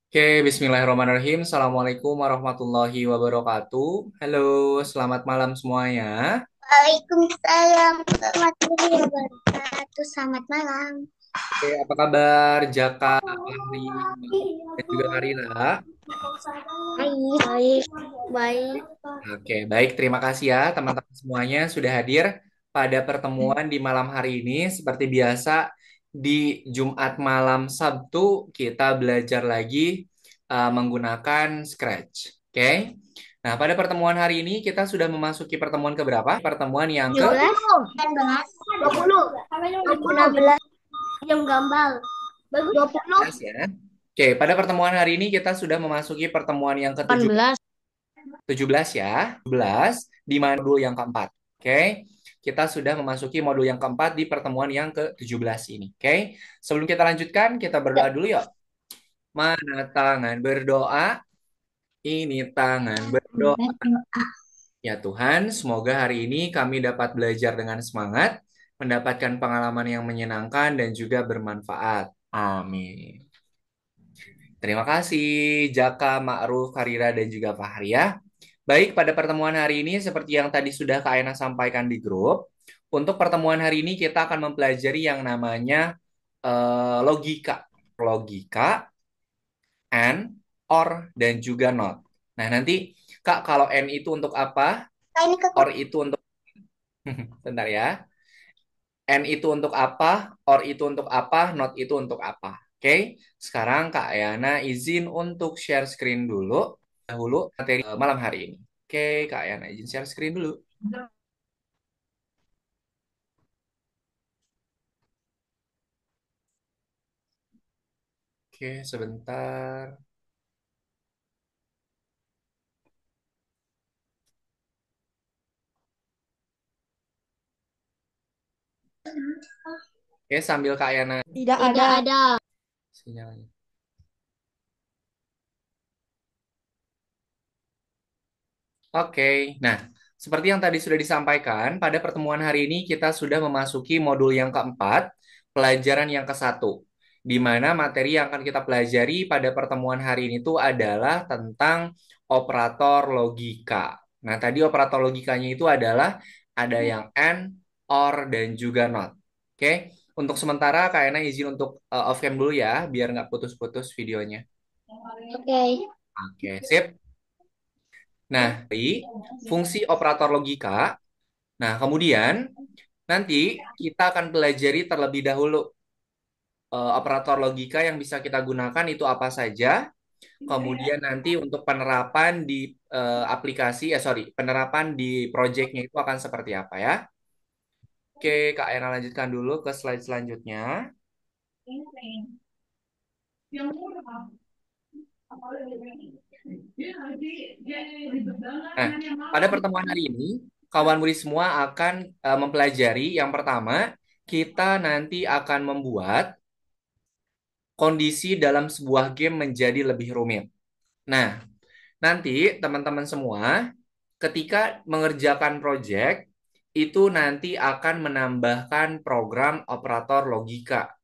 Oke, Bismillahirrahmanirrahim. Assalamualaikum warahmatullahi wabarakatuh. Halo, selamat malam semuanya. Waalaikumsalam warahmatullahi wabarakatuh. Selamat malam. Oke, apa kabar Jaka, Fahri, dan juga Karina? Baik. Baik. Baik. Oke, baik. Terima kasih ya teman-teman semuanya sudah hadir pada pertemuan di malam hari ini. Seperti biasa, di Jumat malam Sabtu kita belajar lagi menggunakan Scratch. Oke. Nah, pada pertemuan hari ini kita sudah memasuki pertemuan keberapa? Pertemuan yang ke 17, 19, 20, 16 jam gambal. Bagus. 20, 17 ya. Oke, pada pertemuan hari ini kita sudah memasuki pertemuan yang ke-17 18. ya. 17 di modul yang keempat. Oke. Kita sudah memasuki modul yang keempat di pertemuan yang ke-17 ini. Oke. Sebelum kita lanjutkan, kita berdoa dulu yuk. Mana tangan berdoa? Ini tangan berdoa. Ya Tuhan, semoga hari ini kami dapat belajar dengan semangat, mendapatkan pengalaman yang menyenangkan dan juga bermanfaat. Amin. Terima kasih Jaka, Ma'ruf, Karira, dan juga Fahri ya. Baik, pada pertemuan hari ini seperti yang tadi sudah Kak Aina sampaikan di grup, untuk pertemuan hari ini kita akan mempelajari yang namanya logika. Logika, and, or, dan juga not. Nah, nanti Kak, kalau n itu untuk apa? Ini ke Or itu untuk bentar ya. N itu untuk apa? Or itu untuk apa? Not itu untuk apa? Oke, sekarang Kak Ayana izin untuk share screen dulu. Dahulu materi malam hari ini. Oke, Kak Ayana izin share screen dulu. Oke, sebentar. Oke, sambil Kak Ayana Tidak ada. sinyalnya. Oke, nah seperti yang tadi sudah disampaikan, pada pertemuan hari ini kita sudah memasuki modul yang keempat, pelajaran yang ke-1, di mana materi yang akan kita pelajari pada pertemuan hari ini itu adalah tentang operator logika. Nah, tadi operator logikanya itu adalah ada yang and, or, dan juga not. Oke, untuk sementara Kak Ena izin untuk off cam dulu ya, biar nggak putus-putus videonya. Oke. Oke, sip. Nah, dari fungsi operator logika. Nah, kemudian nanti kita akan pelajari terlebih dahulu operator logika yang bisa kita gunakan itu apa saja. Kemudian nanti untuk penerapan di aplikasi, sorry, penerapan di projectnya itu akan seperti apa ya. Oke, Kak Ena lanjutkan dulu ke slide selanjutnya. Nah, pada pertemuan hari ini, kawan murid semua akan mempelajari yang pertama, kita nanti akan membuat kondisi dalam sebuah game menjadi lebih rumit. Nah, nanti teman-teman semua ketika mengerjakan project itu nanti akan menambahkan program operator logika.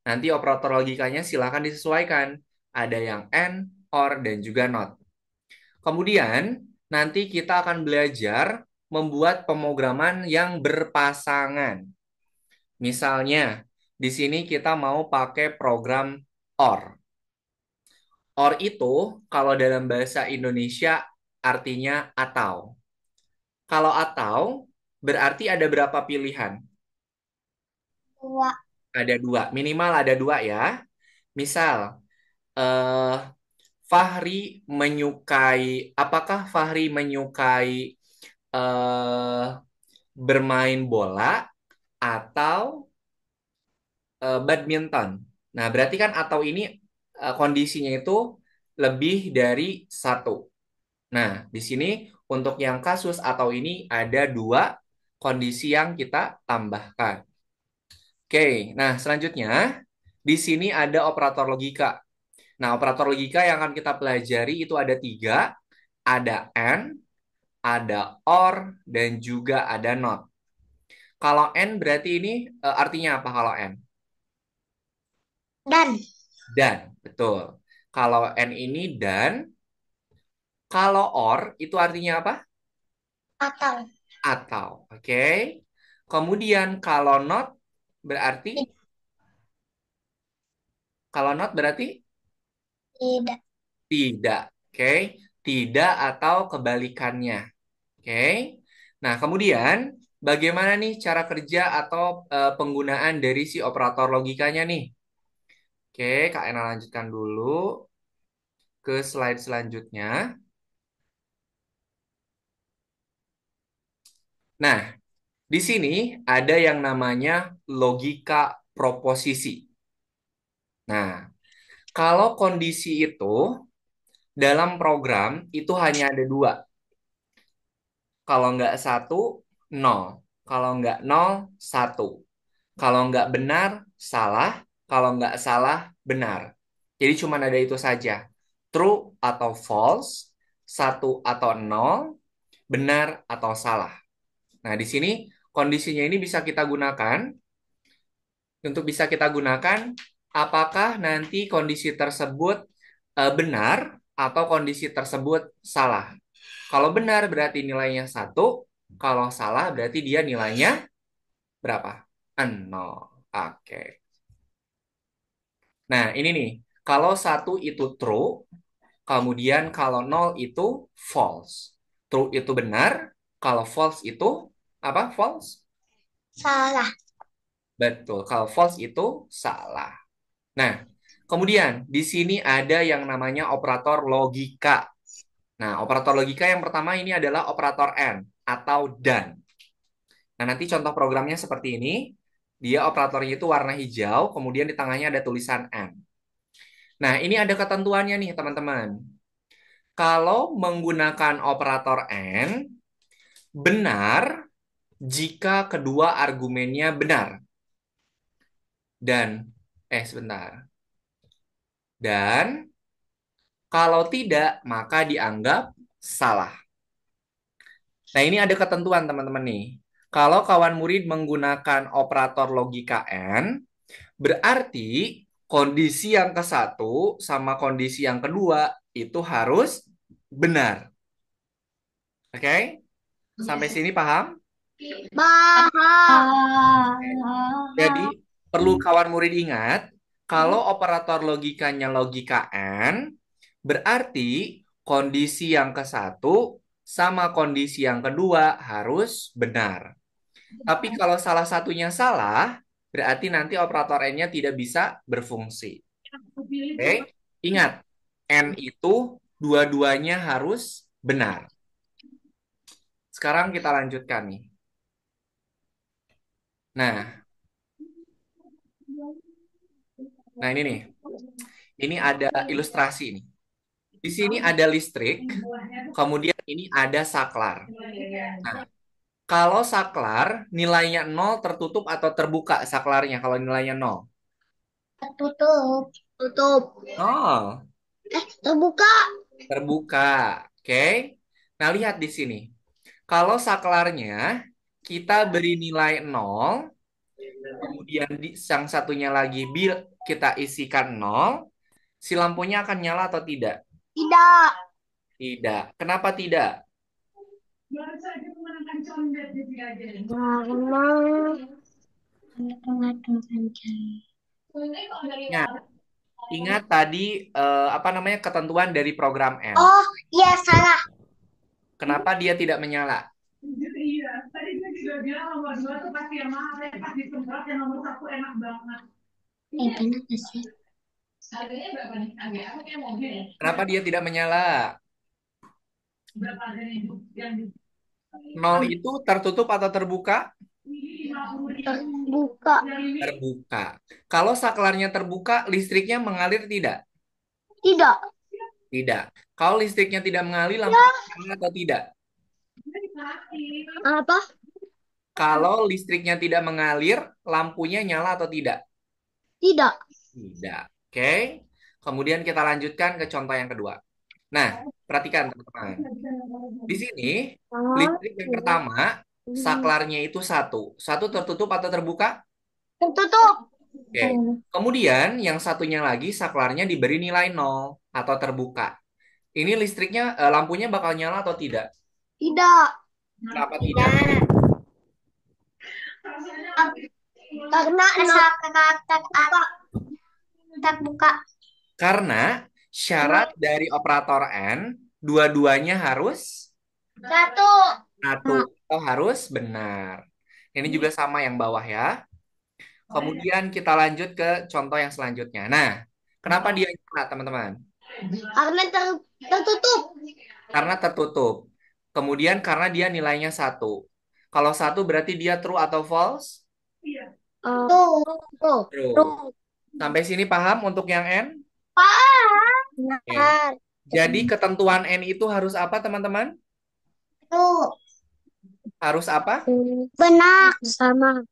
Nanti operator logikanya silakan disesuaikan. Ada yang and, or, dan juga not. Kemudian nanti kita akan belajar membuat pemrograman yang berpasangan. Misalnya, di sini kita mau pakai program or. Or itu kalau dalam bahasa Indonesia artinya atau. Kalau atau berarti ada berapa pilihan? Dua. Ada dua, minimal ada dua ya. Misal, eh, Fahri menyukai, apakah Fahri menyukai eh, bermain bola atau badminton? Nah, berarti kan atau ini kondisinya itu lebih dari satu. Nah, di sini untuk yang kasus atau ini ada dua kondisi yang kita tambahkan. Oke, nah selanjutnya di sini ada operator logika. Nah, operator logika yang akan kita pelajari itu ada tiga, ada and, ada or, dan juga ada not. Kalau and berarti ini artinya apa kalau and? Dan. Dan, betul. Kalau and ini dan. Kalau or itu artinya apa? Atau. Atau. Oke. Kemudian berarti kalau not berarti Tidak. tidak. Oke. Tidak atau kebalikannya. Oke. Nah, kemudian bagaimana nih cara kerja atau penggunaan dari si operator logikanya nih? Oke, Kak Ena lanjutkan dulu ke slide selanjutnya. Nah, di sini ada yang namanya logika proposisi. Nah, kalau kondisi itu dalam program itu hanya ada dua. Kalau nggak satu, nol. Kalau nggak nol, satu. Kalau nggak benar, salah. Kalau nggak salah, benar. Jadi cuma ada itu saja. True atau false, satu atau nol, benar atau salah. Nah, di sini kondisinya ini bisa kita gunakan. Untuk bisa kita gunakan, apakah nanti kondisi tersebut benar atau kondisi tersebut salah. Kalau benar berarti nilainya satu, kalau salah berarti dia nilainya berapa? Nol. Oke. Nah, ini nih. Kalau satu itu true, kemudian kalau nol itu false. True itu benar, kalau false itu apa? False? Salah. Betul. Kalau false itu salah. Nah, kemudian di sini ada yang namanya operator logika. Nah, operator logika yang pertama ini adalah operator AND atau dan. Nah, nanti contoh programnya seperti ini. Dia operatornya itu warna hijau, kemudian di tengahnya ada tulisan AND. Nah, ini ada ketentuannya nih, teman-teman. Kalau menggunakan operator AND, benar jika kedua argumennya benar. Dan, sebentar. Dan, kalau tidak, maka dianggap salah. Nah, ini ada ketentuan teman-teman nih. Kalau kawan murid menggunakan operator logika AND, berarti kondisi yang ke satu sama kondisi yang kedua itu harus benar. Oke? Sampai sini paham? Paham. Jadi, perlu kawan murid ingat, kalau operator logikanya logika AND, berarti kondisi yang ke satu sama kondisi yang kedua harus benar. Tapi kalau salah satunya salah, berarti nanti operator N-nya tidak bisa berfungsi. Oke, ingat, N itu dua-duanya harus benar. Sekarang kita lanjutkan nih. Nah, ini nih. Ini ada ilustrasi nih. Di sini ada listrik, kemudian ini ada saklar. Nah, kalau saklar nilainya 0 tertutup atau terbuka saklarnya kalau nilainya 0? Tutup. Tutup. 0. Terbuka. Terbuka. Oke. Nah, lihat di sini. Kalau saklarnya kita beri nilai 0, kemudian di yang satunya lagi kita isikan 0, si lampunya akan nyala atau tidak? Tidak. Tidak. Kenapa tidak? Ingat, ingat tadi apa namanya ketentuan dari program M. Oh, iya salah. Kenapa dia tidak menyala? Kenapa sih? Kenapa dia tidak menyala? 0 itu tertutup atau terbuka? Terbuka. Terbuka. Kalau saklarnya terbuka, listriknya mengalir tidak? Tidak. Tidak. Kalau listriknya tidak mengalir, lampu nyala atau tidak? Apa? Kalau listriknya tidak mengalir, lampunya nyala atau tidak? Tidak. Tidak. Oke. Kemudian kita lanjutkan ke contoh yang kedua. Nah, perhatikan teman-teman. Di sini, listrik yang pertama, saklarnya itu satu. Satu tertutup atau terbuka? Tertutup. Oke. Kemudian yang satunya lagi saklarnya diberi nilai nol atau terbuka. Ini listriknya, lampunya bakal nyala atau tidak? Tidak. Kenapa tidak? Tidak. Karena apa? Terbuka. Karena syarat dari operator N, dua-duanya harus Satu. satu atau harus benar. Ini juga sama yang bawah ya. Kemudian kita lanjut ke contoh yang selanjutnya. Nah, kenapa dia nyala, teman-teman? Karena tertutup. Karena tertutup. Kemudian karena dia nilainya satu. Kalau satu berarti dia true atau false? Tuh. Tuh. True. Sampai sini paham untuk yang N? Oke. Benar. Jadi ketentuan N itu harus apa, teman-teman? Tuh. Harus apa? Benar. Sama.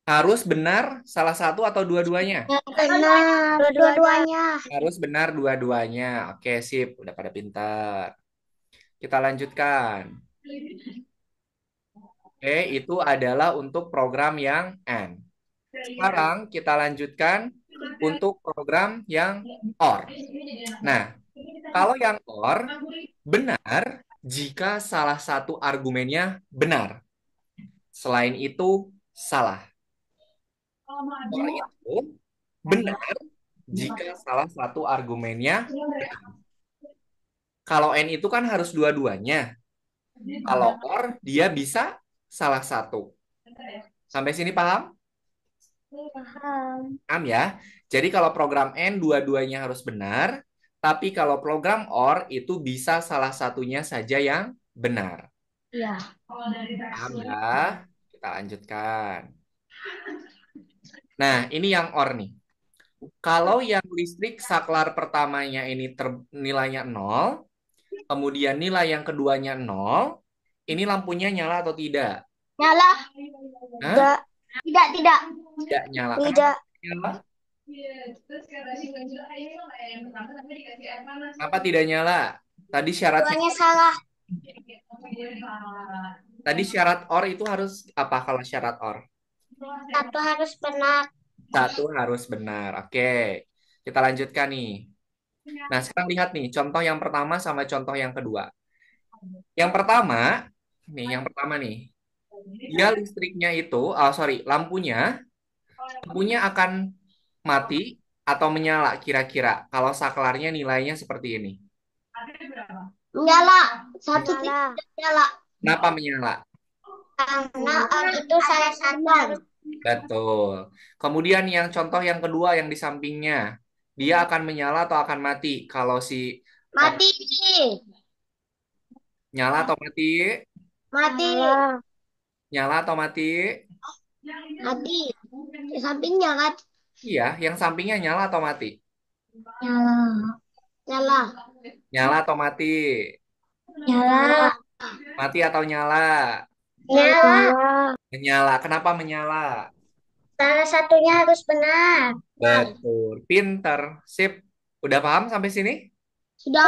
Harus benar salah satu atau dua-duanya? Benar. Dua-duanya. Harus benar dua-duanya. Oke, sip. Udah pada pintar. Kita lanjutkan. Oke, itu adalah untuk program yang N. Sekarang kita lanjutkan untuk program yang OR. Nah, kalau yang OR benar jika salah satu argumennya benar. Selain itu salah. OR itu benar jika salah satu argumennya. Kalau N itu kan harus dua-duanya. Kalau OR dia bisa salah satu. Sampai sini paham? Paham. Paham ya? Jadi kalau program N dua-duanya harus benar, tapi kalau program OR itu bisa salah satunya saja yang benar. Ya. Paham ya? Kita lanjutkan. Nah, ini yang OR nih. Kalau yang listrik saklar pertamanya ini nilainya nol, kemudian nilai yang keduanya nol, ini lampunya nyala atau tidak? Nyala. Hah? Tidak. Tidak. Tidak. Tidak nyala. Kenapa Tidak. tidak nyala? Kenapa tidak nyala? Tadi syaratnya, Duanya salah. tadi syarat OR itu harus apa kalau syarat OR? Satu harus benar. Satu harus benar. Oke, kita lanjutkan nih. Nah, sekarang lihat nih, contoh yang pertama sama contoh yang kedua. Yang pertama, nih, dia listriknya itu, oh sorry, lampunya akan mati atau menyala kira-kira kalau saklarnya nilainya seperti ini. Nyala. Satu tidak nyala. Kenapa menyala? Karena orang itu salah satu. Betul. Kemudian yang contoh yang kedua yang di sampingnya, dia akan menyala atau akan mati kalau si op- Mati. nyala atau mati? Mati. Nyala atau mati? Mati. Di sampingnya kan. Iya, yang sampingnya nyala atau mati? Nyala. Nyala. Nyala atau mati? Nyala. Mati atau nyala? Nyala. Menyala. Kenapa menyala? Salah satunya harus benar. Betul. Pinter. Sip. Udah paham sampai sini? Sudah.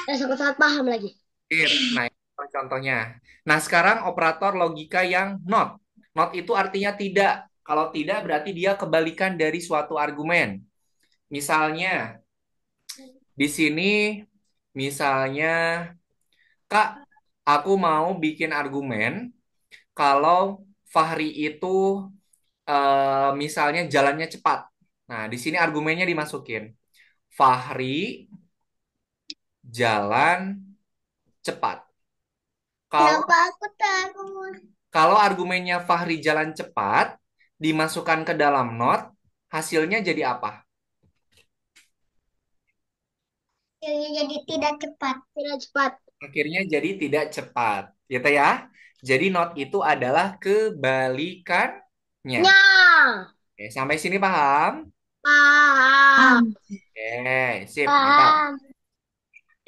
Sudah sangat-sangat paham lagi. Sip. Nah, itu contohnya. Nah, sekarang operator logika yang not. Not itu artinya tidak. Kalau tidak berarti dia kebalikan dari suatu argumen. Misalnya, di sini misalnya, Kak, aku mau bikin argumen kalau Fahri itu misalnya jalannya cepat. Nah, di sini argumennya dimasukin. Fahri jalan cepat. Kalau Kenapa aku takut? kalau argumennya Fahri jalan cepat dimasukkan ke dalam not, hasilnya jadi apa? Akhirnya jadi tidak cepat. Tidak cepat. Akhirnya jadi tidak cepat, gitu ya. Jadi not itu adalah kebalikannya. Nya. Oke, sampai sini paham? Paham. Oke, sip, mantap. Paham.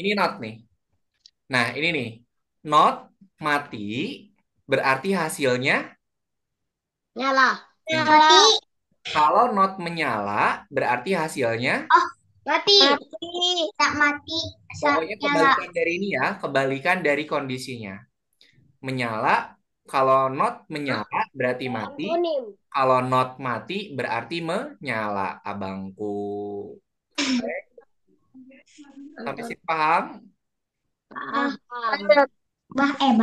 Ini not nih. Nah, ini nih. Not mati berarti hasilnya Nyala. menyala. Mati. Kalau not menyala berarti hasilnya Oh, mati. Mati. Tak mati. pokoknya Nyala. kebalikan dari ini ya, kebalikan dari kondisinya. Menyala Kalau not Hah? menyala berarti mati. Antonim. Kalau not mati berarti menyala, abangku. Sampai Anton. sini paham? Paham. Paham.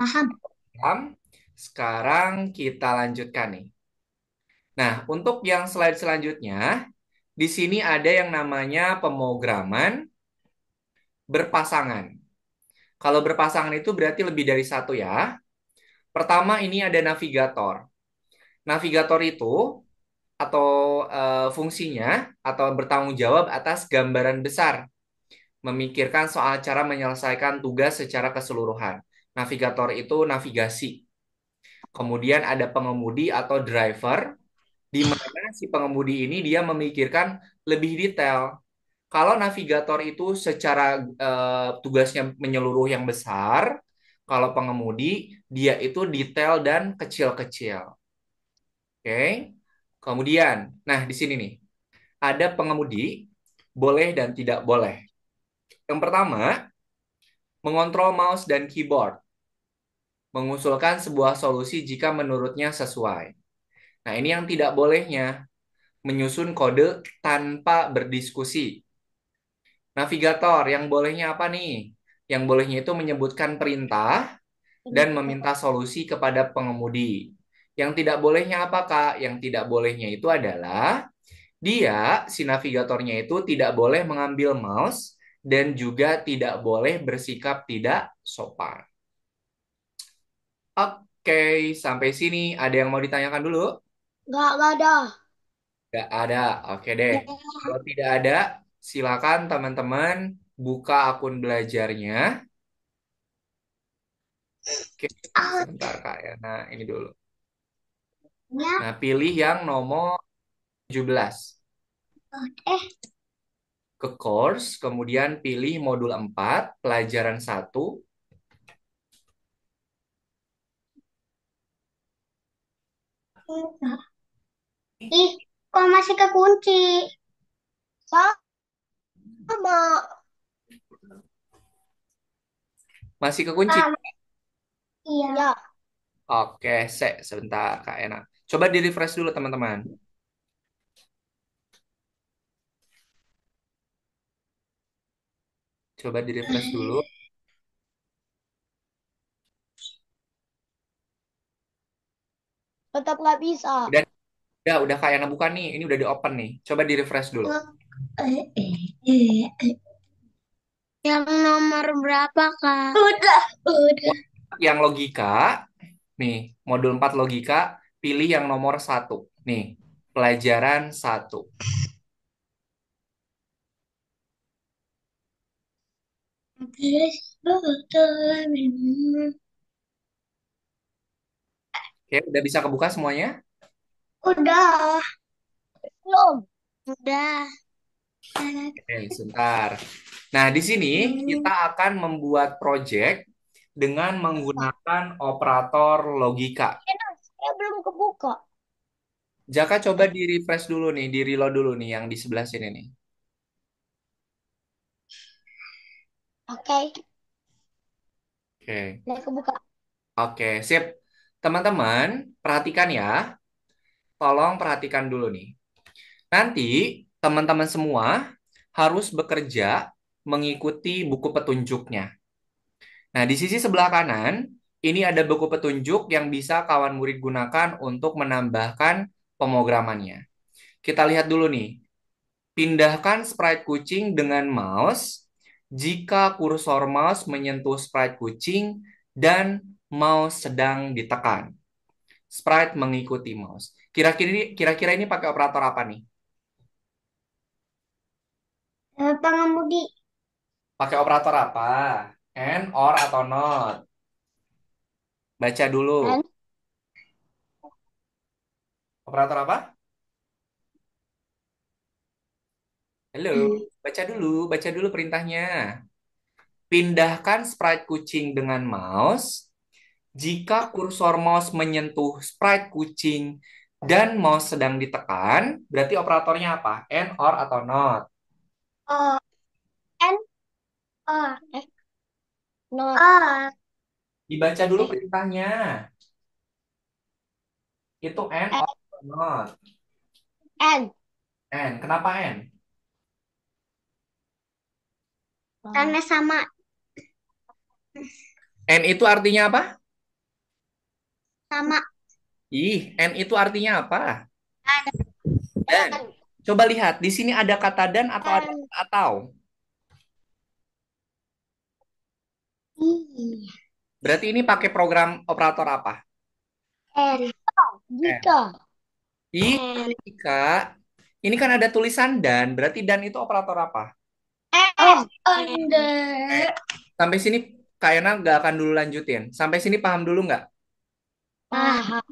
Paham. Paham? Sekarang kita lanjutkan nih. Nah, untuk yang slide selanjutnya, di sini ada yang namanya pemrograman berpasangan. Kalau berpasangan itu berarti lebih dari satu ya. Pertama ini ada navigator. Navigator itu atau fungsinya atau bertanggung jawab atas gambaran besar, memikirkan soal cara menyelesaikan tugas secara keseluruhan. Navigator itu navigasi. Kemudian ada pengemudi atau driver, di mana si pengemudi ini dia memikirkan lebih detail. Kalau navigator itu secara tugasnya menyeluruh yang besar, kalau pengemudi dia itu detail dan kecil-kecil. Oke. Kemudian, nah di sini nih, ada pengemudi boleh dan tidak boleh. Yang pertama, mengontrol mouse dan keyboard, mengusulkan sebuah solusi jika menurutnya sesuai. Nah, ini yang tidak bolehnya, menyusun kode tanpa berdiskusi. Navigator yang bolehnya apa nih? Yang bolehnya itu menyebutkan perintah dan meminta solusi kepada pengemudi. Yang tidak bolehnya apa, Kak? Yang tidak bolehnya itu adalah dia, si navigatornya itu tidak boleh mengambil mouse dan juga tidak boleh bersikap tidak sopan. Oke, sampai sini ada yang mau ditanyakan dulu? Gak ada. Tidak ada. Oke deh. Kalau tidak ada, silakan teman-teman buka akun belajarnya. Oke, Out. sebentar Kak ya. Nah, ini dulu. Ya. Nah, pilih yang nomor 17 Eh. ke course, kemudian pilih modul 4 pelajaran 1. Ih, kok masih kekunci? Sama. Masih kekunci. Ah, iya. Ya. Oke, sebentar Kak Ena. Coba di-refresh dulu teman-teman. Coba di-refresh dulu. Tetap nggak bisa. Udah Kak Ena buka nih. Ini udah di-open nih. Coba di-refresh dulu. Yang nomor berapa, Kak? Udah. Yang logika, nih, modul 4 logika, pilih yang nomor 1. Nih, pelajaran 1. Oke, udah bisa kebuka semuanya? Udah. Belum. Udah. Oke, sebentar. Nah, di sini kita akan membuat project dengan menggunakan operator logika. Saya belum kebuka. Jaka coba di-refresh dulu nih, di-reload dulu nih yang di sebelah sini nih. Oke, Oke. udah kebuka. Oke, sip. Teman-teman, perhatikan ya. Tolong perhatikan dulu nih. Nanti teman-teman semua harus bekerja mengikuti buku petunjuknya. Nah, di sisi sebelah kanan, ini ada buku petunjuk yang bisa kawan murid gunakan untuk menambahkan pemrogramannya. Kita lihat dulu nih. Pindahkan sprite kucing dengan mouse jika kursor mouse menyentuh sprite kucing dan mouse sedang ditekan. Sprite mengikuti mouse. Kira-kira ini pakai operator apa nih? Pengemudi. Pakai operator apa? And, or, atau not? Baca dulu. Dan Operator apa? Halo, baca dulu perintahnya. Pindahkan sprite kucing dengan mouse. Jika kursor mouse menyentuh sprite kucing dan mouse sedang ditekan, berarti operatornya apa? And, or, atau not? uh, N A not. Dibaca dulu perintahnya. Itu N N. or not? N. N. Kenapa N? Karena sama. N itu artinya apa? Sama. Ih, N itu artinya apa? N. Dan. Coba lihat, di sini ada kata dan atau ada N. kata atau? I. Berarti ini pakai program operator apa? N. N. Jika. Ih, N. Kak. Ini kan ada tulisan dan, berarti dan itu operator apa? N. N. Eh, Sampai sini Kak Yana nggak akan dulu lanjutin. Sampai sini paham dulu nggak? Paham.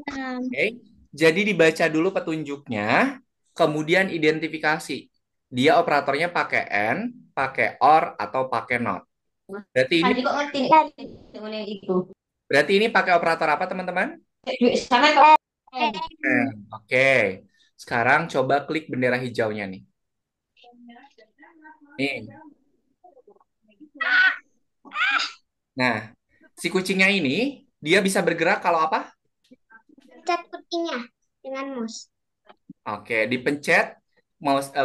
Oke. Jadi dibaca dulu petunjuknya, kemudian identifikasi. Dia operatornya pakai and, pakai or, atau pakai not. Berarti ini Tadi kok ngerti dengan yang itu. berarti ini pakai operator apa, teman-teman? Duit sana kok. Oke. Sekarang coba klik bendera hijaunya nih. Nih. Nah, si kucingnya ini dia bisa bergerak kalau apa? Cat putihnya dengan mouse. Oke, dipencet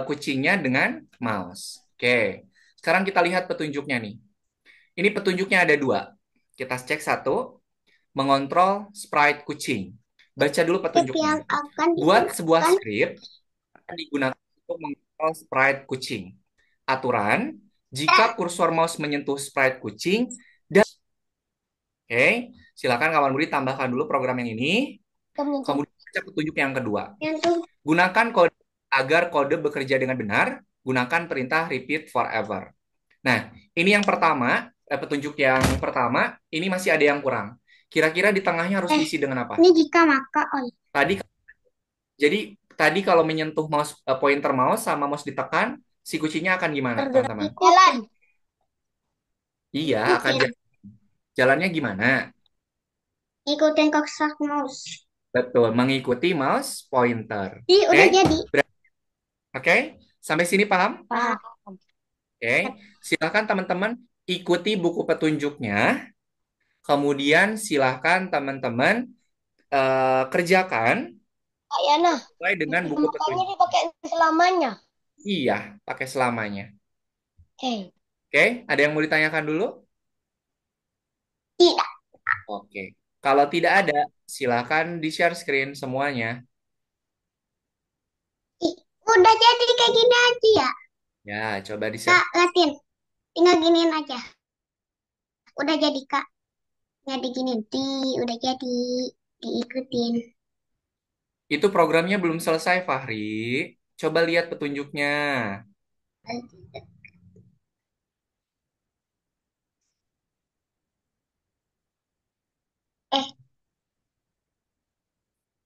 kucingnya dengan mouse. Oke. Sekarang kita lihat petunjuknya nih. Ini petunjuknya ada dua. Kita cek satu, mengontrol sprite kucing. Baca dulu Tip yang petunjuknya. akan Buat sebuah digunakan. script akan digunakan untuk mengontrol sprite kucing. Aturan, jika kursor mouse menyentuh sprite kucing, dan oke, silakan kawan murid tambahkan dulu program yang ini. Kemudian baca petunjuk yang kedua. Yang Gunakan kode agar kode bekerja dengan benar. Gunakan perintah repeat forever. Nah, ini yang pertama, petunjuk yang pertama, ini masih ada yang kurang. Kira-kira di tengahnya harus diisi dengan apa? ini jika maka Tadi, jadi tadi kalau menyentuh mouse pointer mouse sama mouse ditekan, si kucingnya akan gimana, teman-teman? jalan. Iya, akan jalannya gimana? Ikutin kotak mouse. Betul, mengikuti mouse pointer. Jadi Oke? udah jadi. Oke? Sampai sini paham? Paham. Oke. Silakan teman-teman ikuti buku petunjuknya. Kemudian silakan teman-teman kerjakan Kak Yana, sesuai dengan buku makanya petunjuk. dipakai selamanya. Iya, pakai selamanya. Oke. Oke, ada yang mau ditanyakan dulu? Tidak. Oke. Kalau tidak ada, silakan di-share screen semuanya. Ih, udah jadi kayak gini aja ya. Ya, coba di-share. Kak, liatin. Tinggal giniin aja. Udah jadi, Kak. Nggak diginiin. Udah jadi. Diikutin. Itu programnya belum selesai, Fahri. Coba lihat petunjuknya. Eh,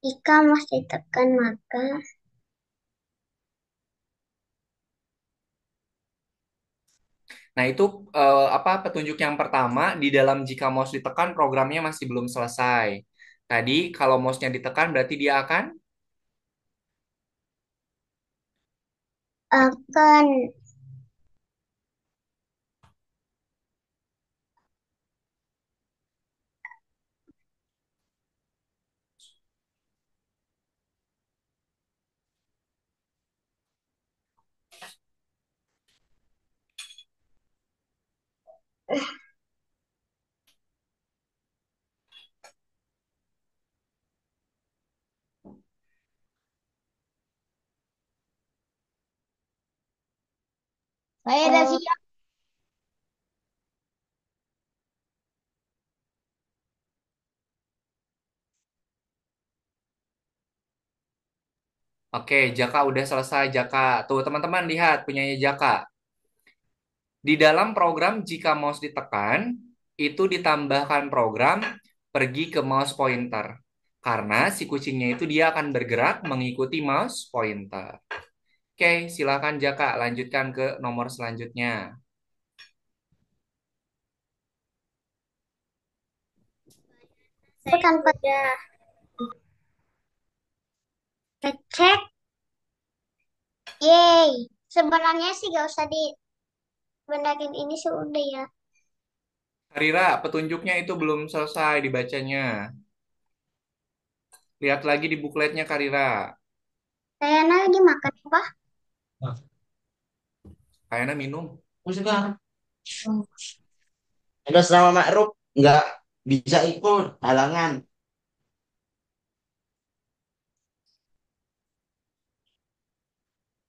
jika masih tekan maka Nah, itu apa petunjuk yang pertama di dalam jika mouse ditekan programnya masih belum selesai. Tadi kalau mouse-nya ditekan berarti dia akan akan saya udah siap. Oke, Jaka udah selesai Jaka. Tuh teman-teman lihat punyanya Jaka. Di dalam program jika mouse ditekan itu ditambahkan program pergi ke mouse pointer. Karena si kucingnya itu dia akan bergerak mengikuti mouse pointer. Oke, silakan Jaka lanjutkan ke nomor selanjutnya. Bukan pada cek. Yeay. Sebenarnya sih gak usah dibenerin ini sudah ya. Harira, petunjuknya itu belum selesai dibacanya. Lihat lagi di bukletnya Karira. Kayaknya lagi makan apa? Kayaknya minum. Musika. Ada sama Ma'ruf nggak bisa ikut halangan.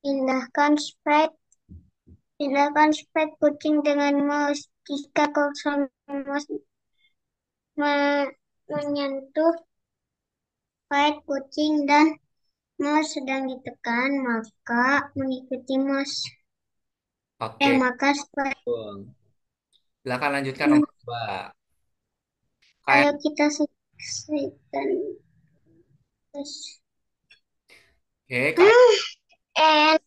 Pindahkan sprite. Pindahkan sprite kucing dengan mouse. Jika kursor mouse menyentuh sprite kucing dan mouse sedang ditekan, maka mengikuti mouse. Oke, Maka sprite. betul. Silakan lanjutkan nomor 2. Kayak Ayo kita selesaikan. Terus. Oke, kayak And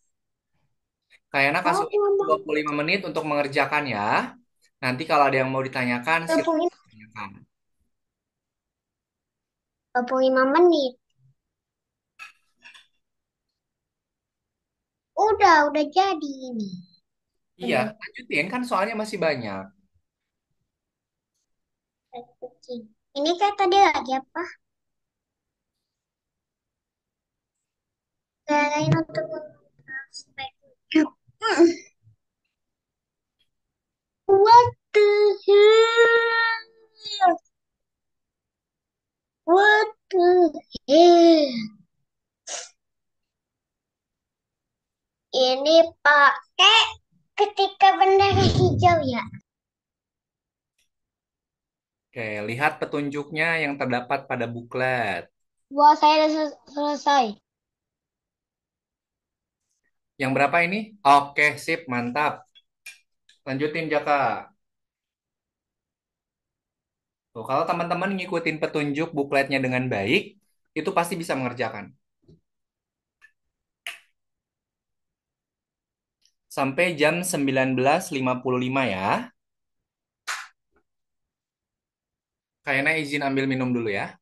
kayaknya kasih oh, waktu ngomong 25 menit untuk mengerjakan ya. Nanti kalau ada yang mau ditanyakan, silakan 25, ditanyakan. 25 menit. Udah jadi ini. Iya, lanjutin kan soalnya masih banyak. Sprite kucing. Ini kayak tadi lagi apa? Kalian untuk sprite kucing. What the hell? What the hell? Ini pakai ketika bendera hijau ya. Oke, lihat petunjuknya yang terdapat pada buklet. Wah, saya udah selesai. Yang berapa ini? Oke, sip, mantap. Lanjutin, Jaka. Tuh, kalau teman-teman ngikutin petunjuk bukletnya dengan baik, itu pasti bisa mengerjakan. Sampai jam 19.55 ya. Kayaknya izin ambil minum dulu ya.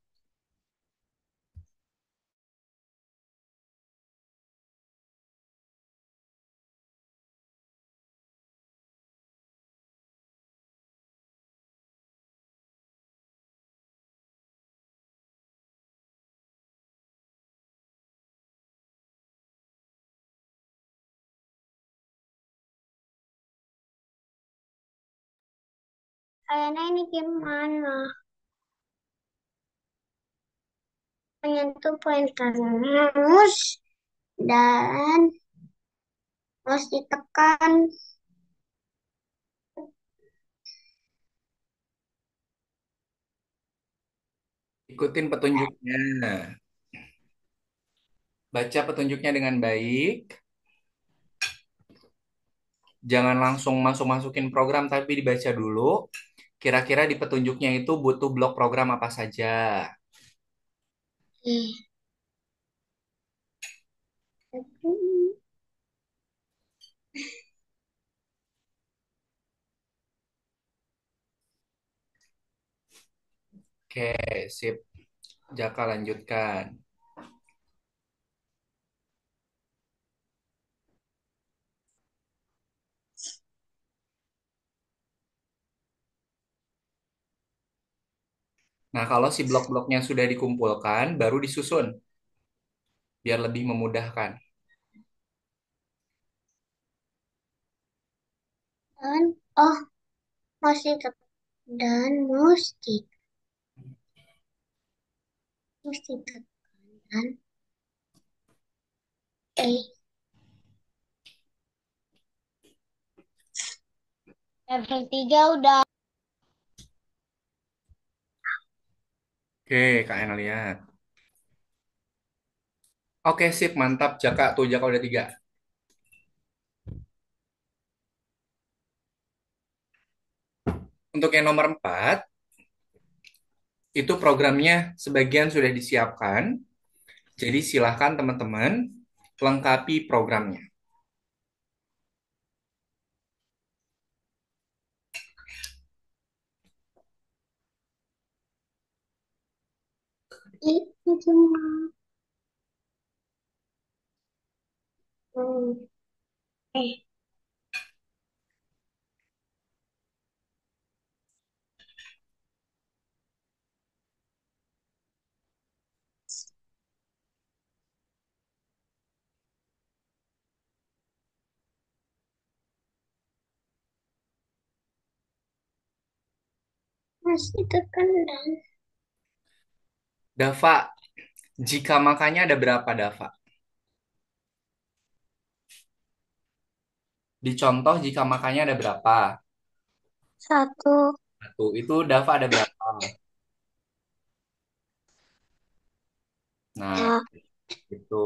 Kayaknya ini gimana? Menyentuh pointer mouse dan mouse ditekan. Ikutin petunjuknya. Baca petunjuknya dengan baik. Jangan langsung masuk-masukin program, tapi dibaca dulu. Kira-kira di petunjuknya itu butuh blok program apa saja. Eh, tapi Oke, sip. Jaka lanjutkan. Nah, kalau si blok-bloknya sudah dikumpulkan, baru disusun. Biar lebih memudahkan. dan oh mouse ditekan dan mouse ditekan dan eh level 3 udah. Oke, Kak Ena lihat. Oke, sip. Mantap, Jaka. Tuh, Jaka udah 3. Untuk yang nomor 4, itu programnya sebagian sudah disiapkan. Jadi silahkan teman-teman lengkapi programnya. Itu cuma hmm, eh itu kan dan Dava, jika makanya ada berapa, Dava? Dicontoh jika makanya ada berapa? satu. Satu. Itu Dava ada berapa? Nah, Ya. itu.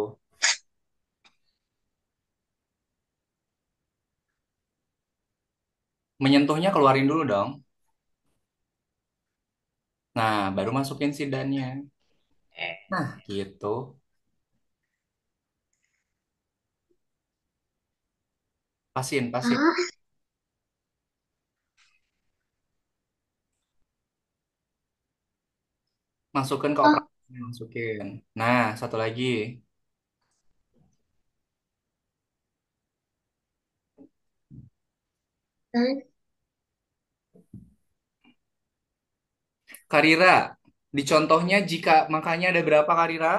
Menyentuhnya keluarin dulu dong. Nah, baru masukin sidannya. Nah, gitu. Pasin, pasin. Ah, Masukin ke oh, operator. Masukin. Nah, satu lagi. dan Karira. Di contohnya jika makanya ada berapa, Karira?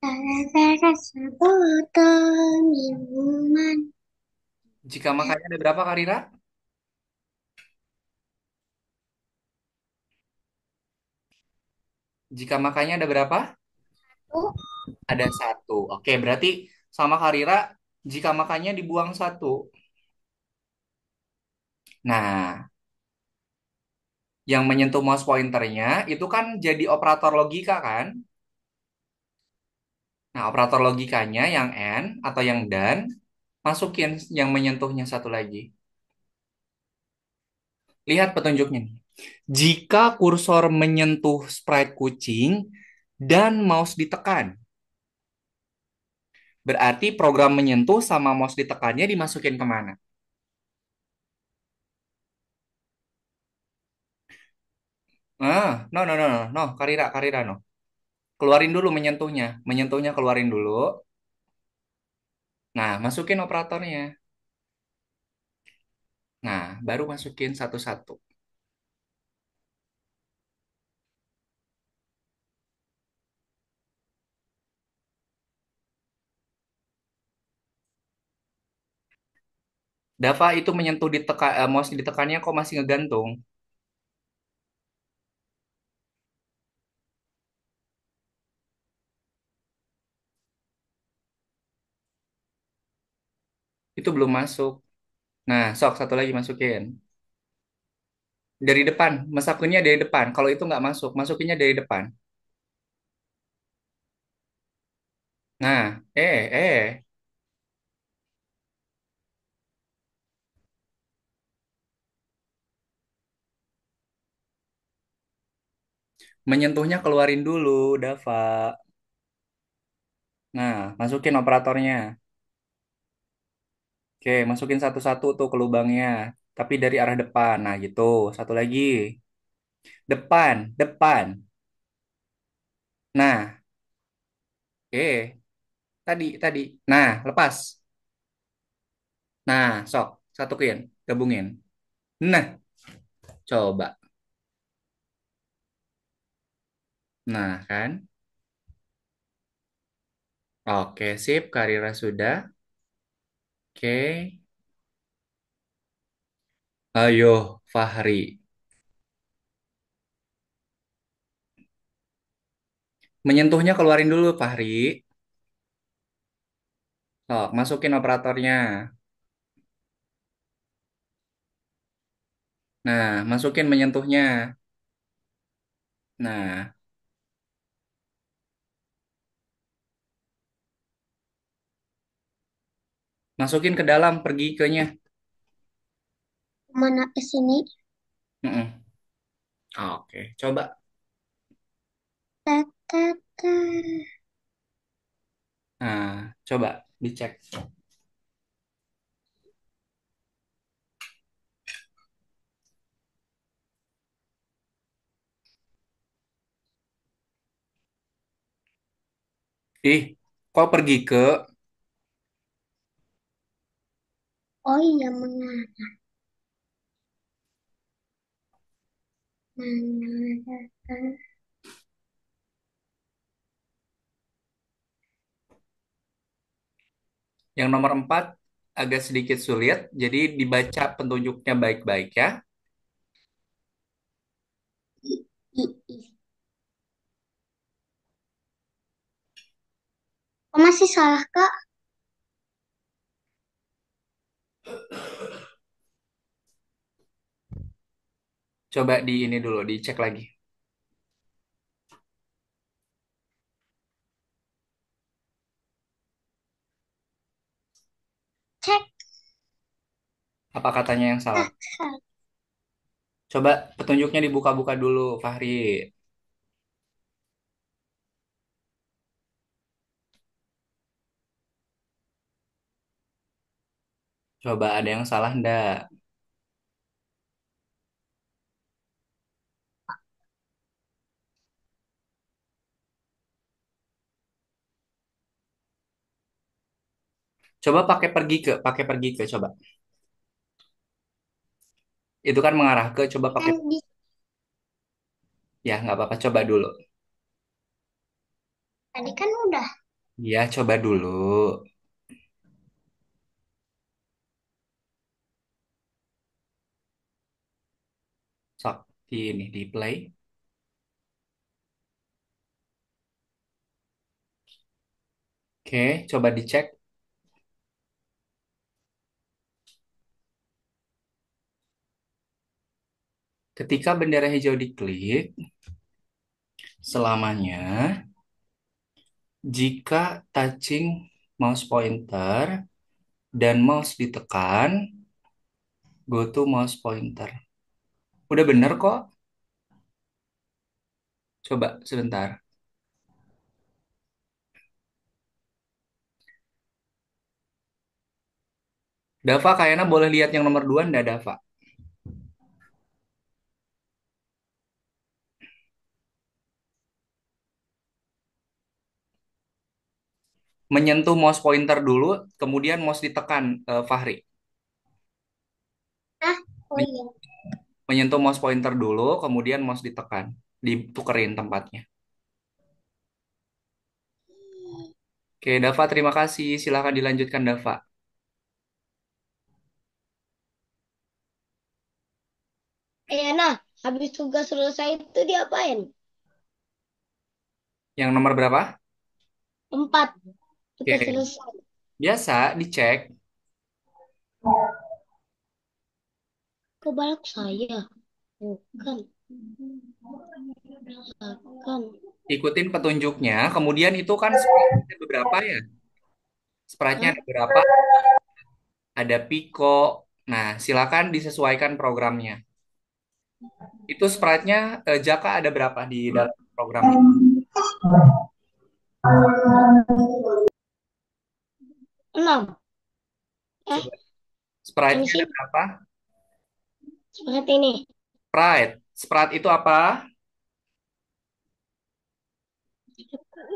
gara-gara sebotol minuman. Jika makanya ada berapa, Karira? Jika makanya ada berapa? Oh, Ada satu. Oke, berarti sama Karira, jika makanya dibuang satu. Nah, yang menyentuh mouse pointernya itu kan jadi operator logika kan? Nah, operator logikanya yang and atau yang dan, masukin yang menyentuhnya satu lagi. Lihat petunjuknya nih. Jika kursor menyentuh sprite kucing dan mouse ditekan, berarti program menyentuh sama mouse ditekannya dimasukin kemana? No, no, no, no, no, Karira, Karira, no. Keluarin dulu menyentuhnya. Menyentuhnya keluarin dulu. Nah, masukin operatornya. Nah, baru masukin satu-satu. Dava itu menyentuh mouse ditekannya kok masih ngegantung. Itu belum masuk. Nah, sok satu lagi masukin. Dari depan, masakinnya dari depan. Kalau itu nggak masuk, masukinnya dari depan. Nah, menyentuhnya keluarin dulu, Dava. Nah, masukin operatornya. Oke, masukin satu-satu tuh ke lubangnya. Tapi dari arah depan. Nah, gitu. Satu lagi. Depan, depan. Nah, oke. Tadi. Nah, lepas. Nah, sok. Satuin. Gabungin. Nah, coba. Nah, kan? Oke, sip. Karira sudah. Oke. Ayo, Fahri. Menyentuhnya keluarin dulu, Fahri. Sok, masukin operatornya. Nah, masukin menyentuhnya. Nah, masukin ke dalam, pergi ke nya. mana ke sini? Mm-mm. Oke, coba. Ta, ta, ta. Nah, coba dicek. Ih, kok pergi ke Oh iya, mengarahkan. yang nomor 4? agak sedikit sulit, jadi dibaca petunjuknya baik-baik ya. I, I. Kok masih salah, Kak? Coba di ini dulu, dicek lagi. Cek. Apa katanya yang salah? Ah, salah. Coba petunjuknya dibuka-buka dulu, Fahri. Coba ada yang salah ndak? Coba pakai pergi ke, coba. Itu kan mengarah ke, coba pakai, Kan di ya nggak apa-apa, coba dulu. tadi kan udah. Ya, coba dulu. Sok, di ini, di play. Oke, coba dicek. Ketika bendera hijau diklik, selamanya jika touching mouse pointer dan mouse ditekan, go to mouse pointer. Udah bener kok. Coba sebentar. Dava kayaknya boleh lihat yang nomor 2 ndak, Dava? Menyentuh mouse pointer dulu, kemudian mouse ditekan, Fahri. Ah, oh Men- iya. Menyentuh mouse pointer dulu, kemudian mouse ditekan. Ditukerin tempatnya. Oke, Dava, terima kasih. Silahkan dilanjutkan, Dava. Nah, habis tugas selesai itu diapain? Yang nomor berapa? 4. Tugas Oke, selesai. biasa dicek. Kok balok saya? Bukan. Bukan. Ikutin petunjuknya. Kemudian itu kan sprite ada beberapa ya. Sprite-nya Hah? ada berapa? Ada Pico. Nah, silakan disesuaikan programnya. Itu sprite-nya, Jaka ada berapa di dalam programnya? 6. Coba. Ini Sprite-nya sih ada berapa? seperti ini. Sprite. Sprite itu apa?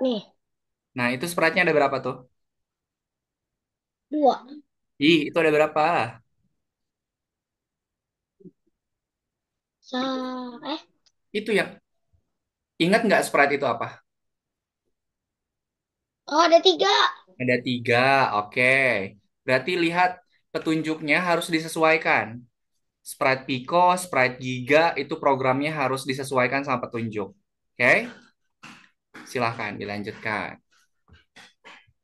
Nih, Nah, itu sprite-nya ada berapa tuh? 2. Ih, itu ada berapa? Sa eh, Itu yang ingat nggak sprite itu apa? oh ada 3. Ada 3. Oke. Berarti lihat petunjuknya harus disesuaikan. Sprite Pico, Sprite Giga itu programnya harus disesuaikan sama petunjuk. Oke, silahkan dilanjutkan.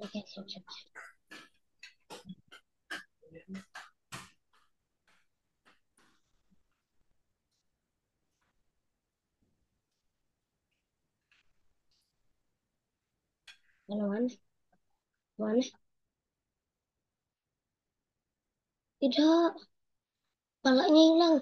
Oke, siap, siap. Mana, mana? Mana? Tidak, palanya hilang.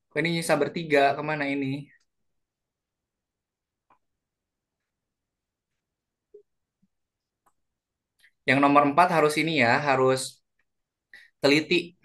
Kok ini nyisa bertiga, kemana ini? Yang nomor 4 harus ini ya, harus teliti.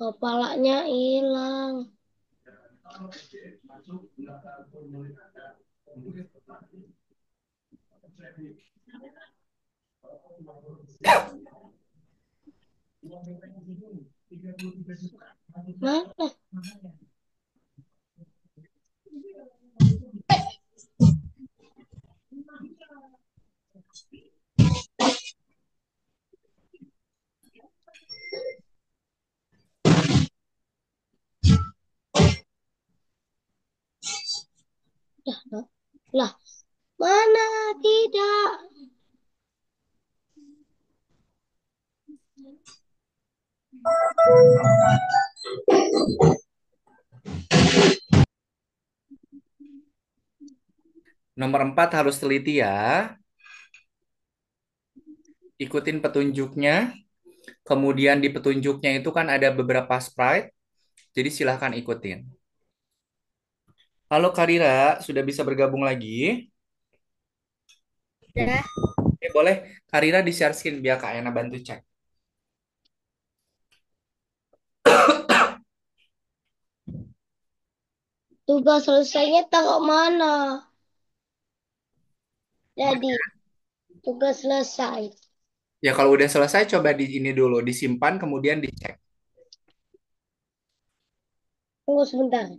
Kepalanya hilang. Mana? Lah, mana? Tidak. Nomor 4 harus teliti ya. Ikutin petunjuknya. Kemudian di petunjuknya itu kan ada beberapa sprite. Jadi silahkan ikutin. Halo Karira, sudah bisa bergabung lagi? Ya. Oke, boleh Karira di share screen biar Kak Yana bantu cek. Tugas selesainya tanggal mana? Jadi, tugas selesai. Ya kalau udah selesai coba di ini dulu, disimpan kemudian dicek. Tunggu sebentar.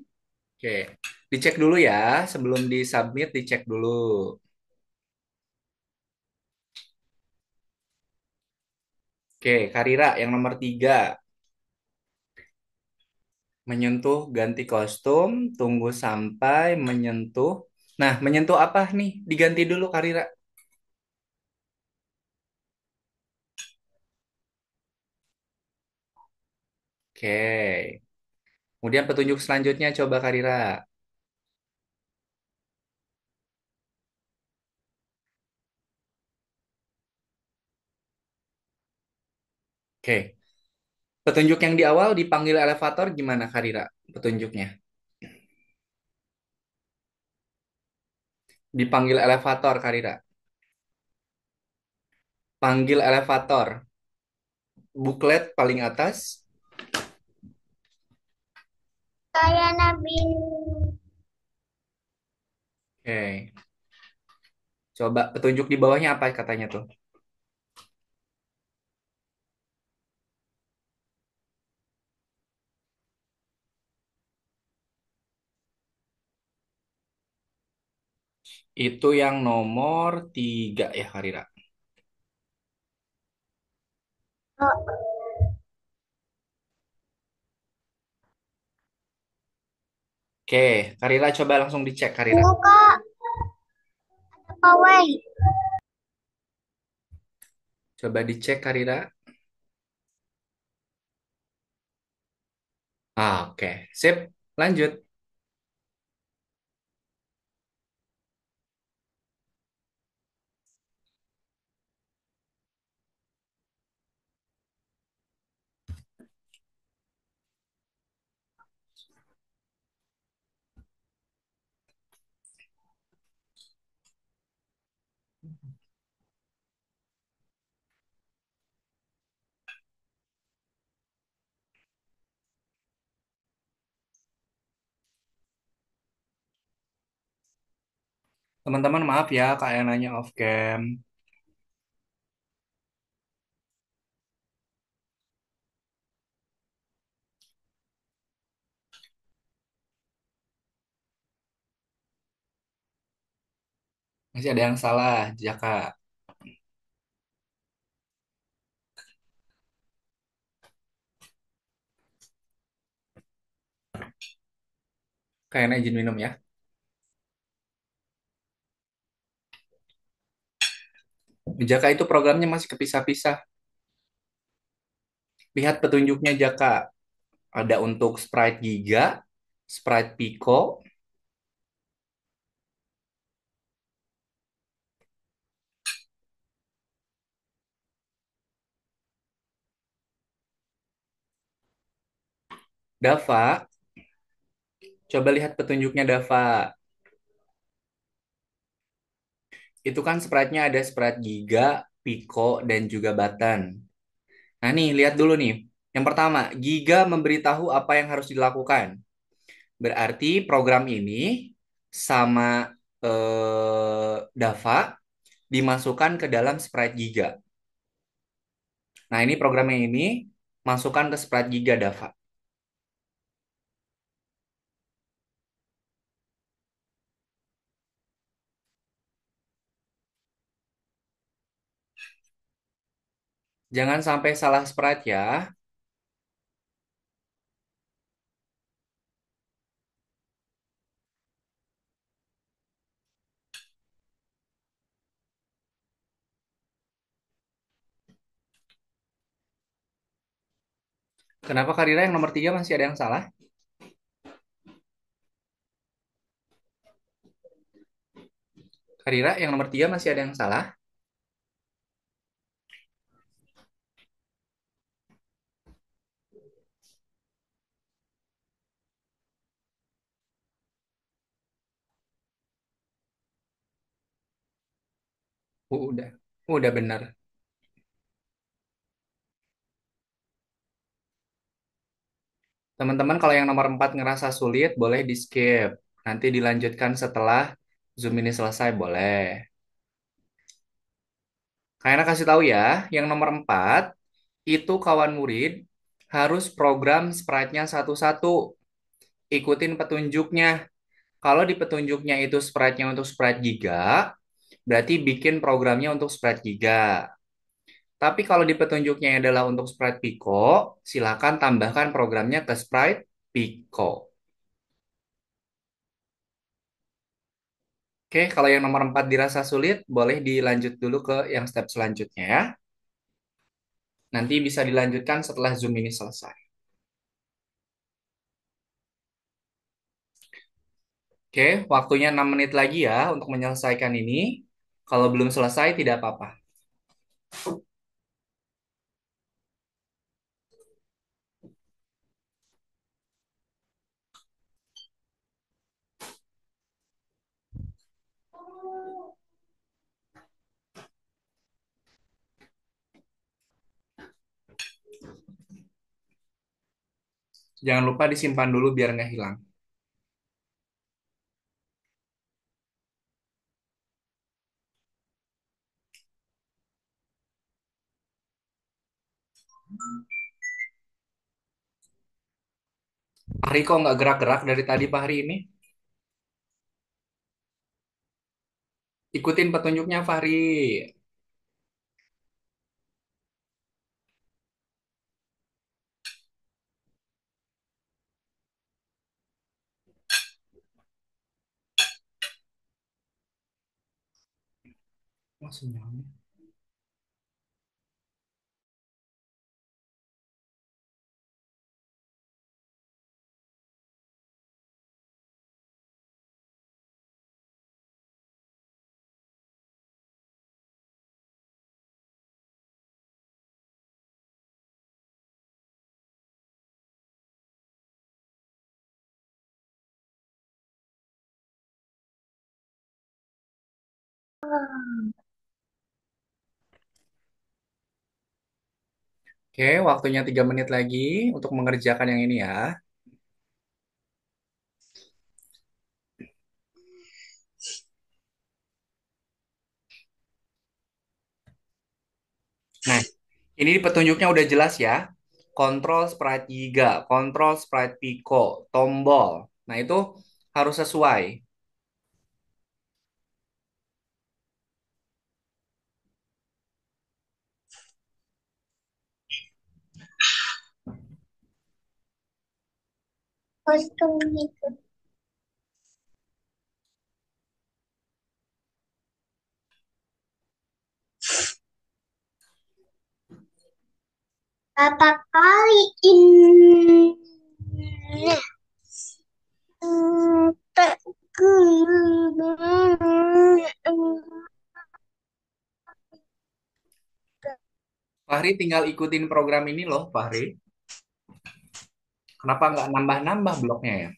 Oke, dicek dulu ya, sebelum disubmit dicek dulu. Oke, Karira yang nomor 3. Menyentuh ganti kostum, tunggu sampai menyentuh. Nah, menyentuh apa nih? Diganti dulu Karira. Oke. Kemudian petunjuk selanjutnya coba Karira. Oke. Petunjuk yang di awal dipanggil elevator gimana Karira? Petunjuknya. Dipanggil elevator Karira. Panggil elevator. Buklet paling atas. Kayak Nabi. Oke. Coba petunjuk di bawahnya apa katanya tuh? Itu yang nomor 3 ya Karira. Oh, Oke, Karira coba langsung dicek Karira. tunggu Kak, pawai. Coba dicek Karira. Ah, oke. Sip, lanjut. Teman-teman maaf ya, Kak yang nanya off cam. Masih ada yang salah, Jaka. Kayaknya izin minum ya. Jaka itu programnya masih kepisah-pisah. Lihat petunjuknya Jaka. Ada untuk Sprite Giga, Sprite Pico, Dava. Coba lihat petunjuknya Dava. Itu kan Sprite-nya ada Sprite Giga, Pico, dan juga Button. Nah nih, lihat dulu nih. Yang pertama, Giga memberitahu apa yang harus dilakukan. Berarti program ini sama Dava dimasukkan ke dalam Sprite Giga. Nah ini programnya ini masukkan ke Sprite Giga Dava. Jangan sampai salah Sprite ya. Kenapa Karira yang nomor 3 masih ada yang salah? Karira yang nomor 3 masih ada yang salah? Udah. Udah benar. Teman-teman kalau yang nomor 4 ngerasa sulit, boleh di skip. Nanti dilanjutkan setelah Zoom ini selesai, boleh. Karena kasih tahu ya, yang nomor 4 itu kawan murid harus program sprite-nya satu-satu. Ikutin petunjuknya. Kalau di petunjuknya itu sprite-nya untuk Sprite Giga, berarti bikin programnya untuk Sprite Giga. Tapi kalau di petunjuknya adalah untuk Sprite Pico, silakan tambahkan programnya ke Sprite Pico. Oke, kalau yang nomor 4 dirasa sulit, boleh dilanjut dulu ke yang step selanjutnya ya. Nanti bisa dilanjutkan setelah Zoom ini selesai. Oke, waktunya 6 menit lagi ya untuk menyelesaikan ini. Kalau belum selesai, tidak apa-apa. Jangan lupa disimpan dulu biar nggak hilang. Fahri kok nggak gerak-gerak dari tadi Pak Hari ini? Ikutin petunjuknya Fahri. Wah, sinyalnya. Oke, waktunya 3 menit lagi untuk mengerjakan yang ini ya. Nah, ini petunjuknya udah jelas ya. Kontrol sprite giga, kontrol sprite pico, tombol. Nah, itu harus sesuai. Kostum itu. Berapa kali ini? Fahri tinggal ikutin program ini loh, Fahri. Kenapa nggak nambah-nambah bloknya ya?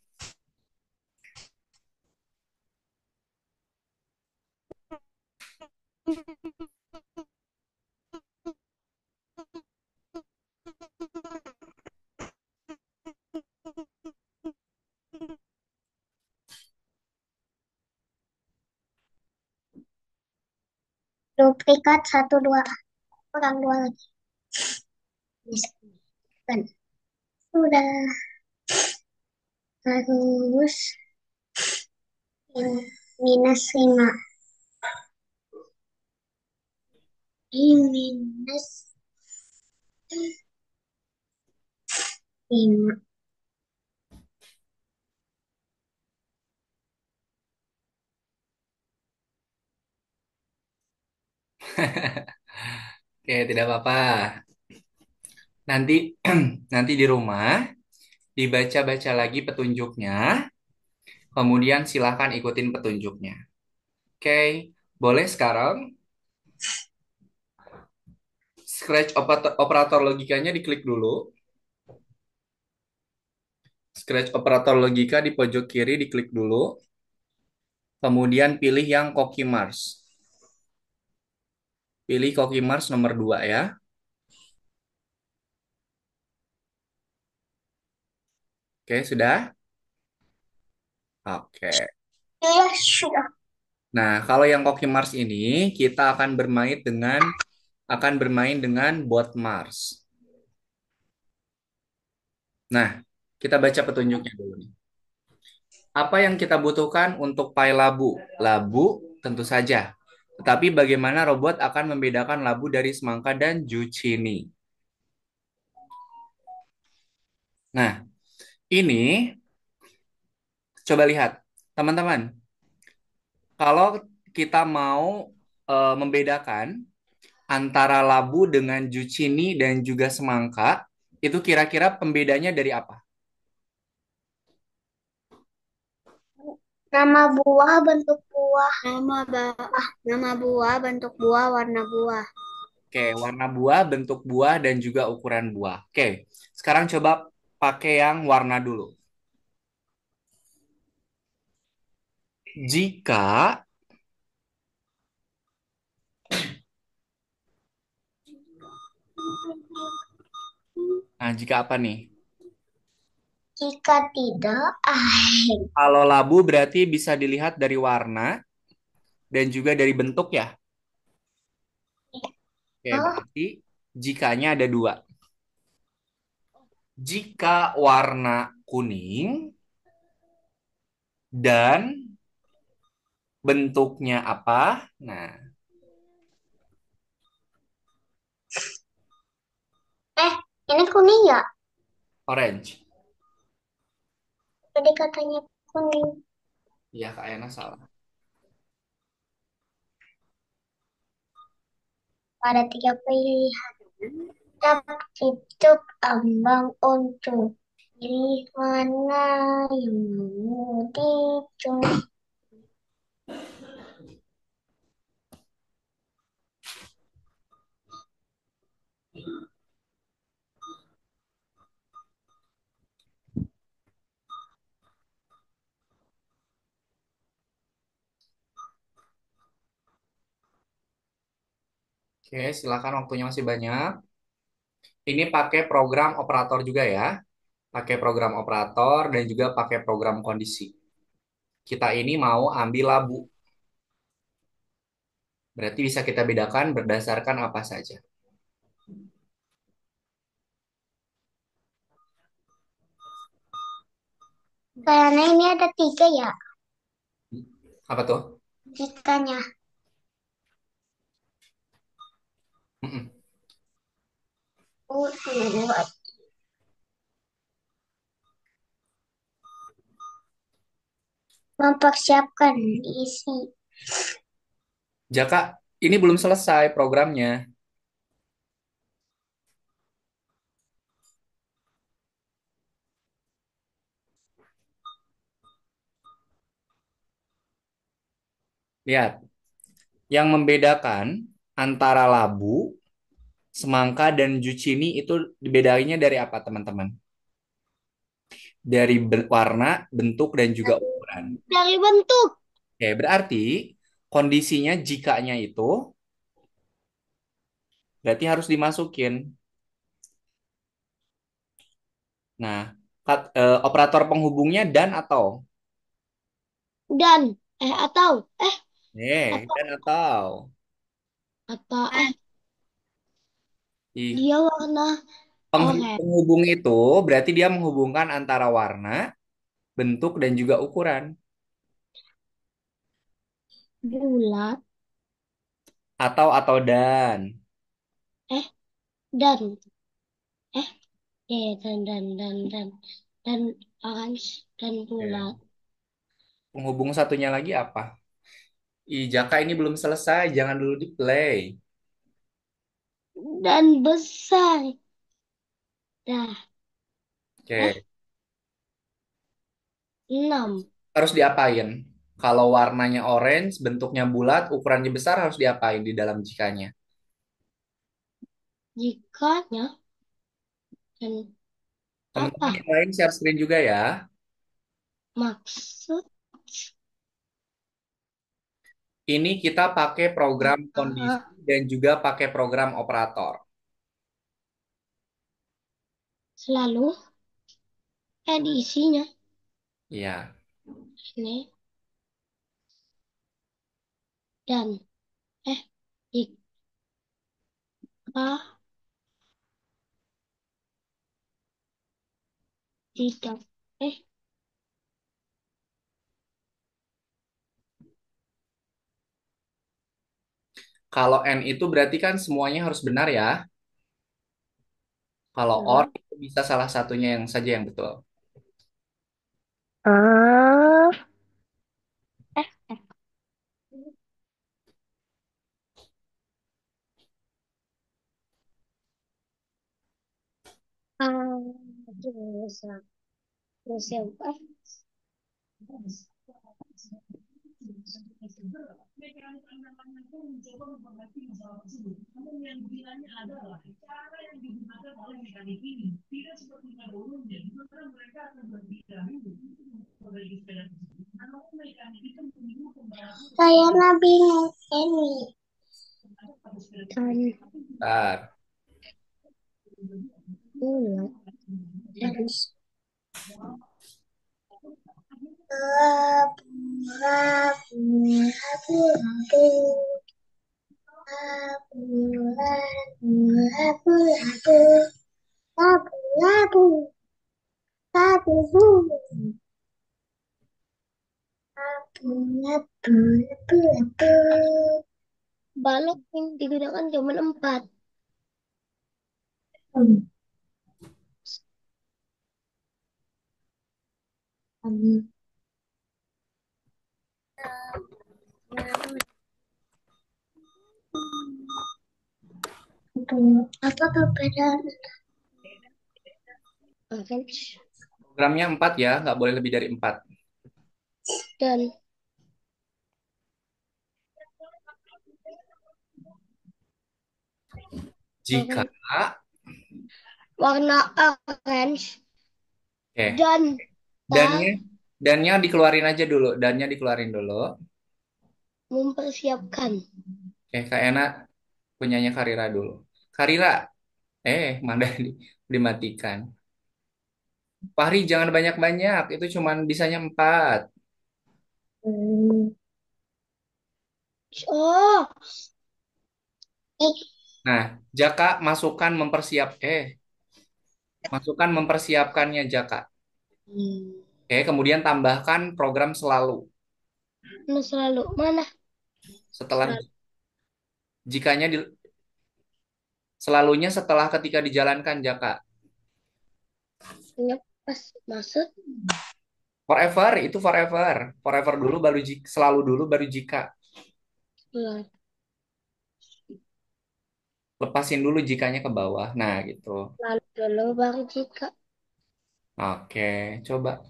Duplikat 1, 2. Kurang 2 lagi. Kan. Sudah. Harus minus 5. Minus 5. Oke, tidak apa-apa. Nanti nanti di rumah dibaca-baca lagi petunjuknya, kemudian silahkan ikutin petunjuknya. Oke, boleh sekarang scratch operator logikanya diklik dulu. Scratch operator logika di pojok kiri diklik dulu. Kemudian pilih yang Cookie Mars. Pilih Cookie Mars nomor 2 ya. Oke, sudah? Oke. Ya, sudah. Nah, kalau yang Cookie Mars ini kita akan bermain dengan bot Mars. Nah, kita baca petunjuknya dulu nih. Apa yang kita butuhkan untuk pai labu? Labu tentu saja. Tetapi bagaimana robot akan membedakan labu dari semangka dan zucchini? Nah, ini coba lihat, teman-teman. Kalau kita mau membedakan antara labu dengan zucchini dan juga semangka, itu kira-kira pembedanya dari apa? Nama buah, bentuk buah. Nama buah, bentuk buah, warna buah. Oke, warna buah, bentuk buah, dan juga ukuran buah. Oke, sekarang coba pakai yang warna dulu. Jika, jika apa nih? Jika tidak, Kalau labu berarti bisa dilihat dari warna dan juga dari bentuk ya. Oke, berarti jikanya ada 2. Jika warna kuning dan bentuknya apa? Nah, ini kuning ya? orange. Tadi katanya kuning. Iya, Kak Yana salah. Ada 3 pilihan. Tutup ambang untuk pilih mana yang mau dicoba. Oke, silakan waktunya masih banyak. Ini pakai program operator juga ya. Pakai program operator dan juga pakai program kondisi. Kita ini mau ambil labu. Berarti bisa kita bedakan berdasarkan apa saja. Karena ini ada 3 ya, Apa tuh? jikanya. Mm-mm. Dua. Mempersiapkan isi. Jaka, ini belum selesai programnya. Lihat, yang membedakan antara labu, semangka, dan zucchini itu bedanya dari apa, teman-teman? Dari warna, bentuk, dan juga ukuran. Dari bentuk. Oke, berarti kondisinya jikanya itu berarti harus dimasukin. Nah, operator penghubungnya dan atau? Dan. Atau. Atau. Dan atau. Atau. Ih, Dia warna oranye. penghubung itu berarti dia menghubungkan antara warna, bentuk, dan juga ukuran. Bulat. Atau dan. Eh. Dan. Eh. Dan orange. Dan bulat. Oke. Penghubung satunya lagi apa? Jaka ini belum selesai, jangan dulu di play. Dan besar. Dah. Eh. Oke, 6. harus diapain? Kalau warnanya orange, bentuknya bulat, ukurannya besar harus diapain di dalam jikanya? Jikanya. Dan Teman-teman apa? yang lain share screen juga ya. Maksud. Ini kita pakai program kondisi Ah, dan juga pakai program operator. selalu edisinya. Iya. Ini. Dan. Eh. Jika tidak. Eh. Kalau N itu berarti kan semuanya harus benar ya. Kalau OR Ya. itu bisa salah satunya yang saja yang betul. Ah. Eh. Ah. Terus. Terus siapa? Saya Nabi Nuh ini. Dan Bentar. bulat. Dan balok yang digunakan cuma 4. Apa perbedaan orange Programnya 4 ya, nggak boleh lebih dari 4. dan Jika, orange? Warna orange oke, dan dannya, tak dannya dikeluarin aja dulu, dannya dikeluarin dulu. mempersiapkan. Oke, Kak Ena punyanya Karira dulu. Karira, mana dimatikan. Fahri jangan banyak-banyak, itu cuman bisanya 4. Hmm. Oh, Nah, Jaka masukkan mempersiapkannya Jaka. Oke, kemudian tambahkan program selalu. mana selalu mana Setelah selalu jikanya selalunya setelah ketika dijalankan Jaka. pas masuk. Forever itu forever. Forever dulu baru jika, selalu dulu baru jika. Selalu Lepasin dulu jikanya ke bawah. Nah, gitu. dulu baru jika. Oke, coba.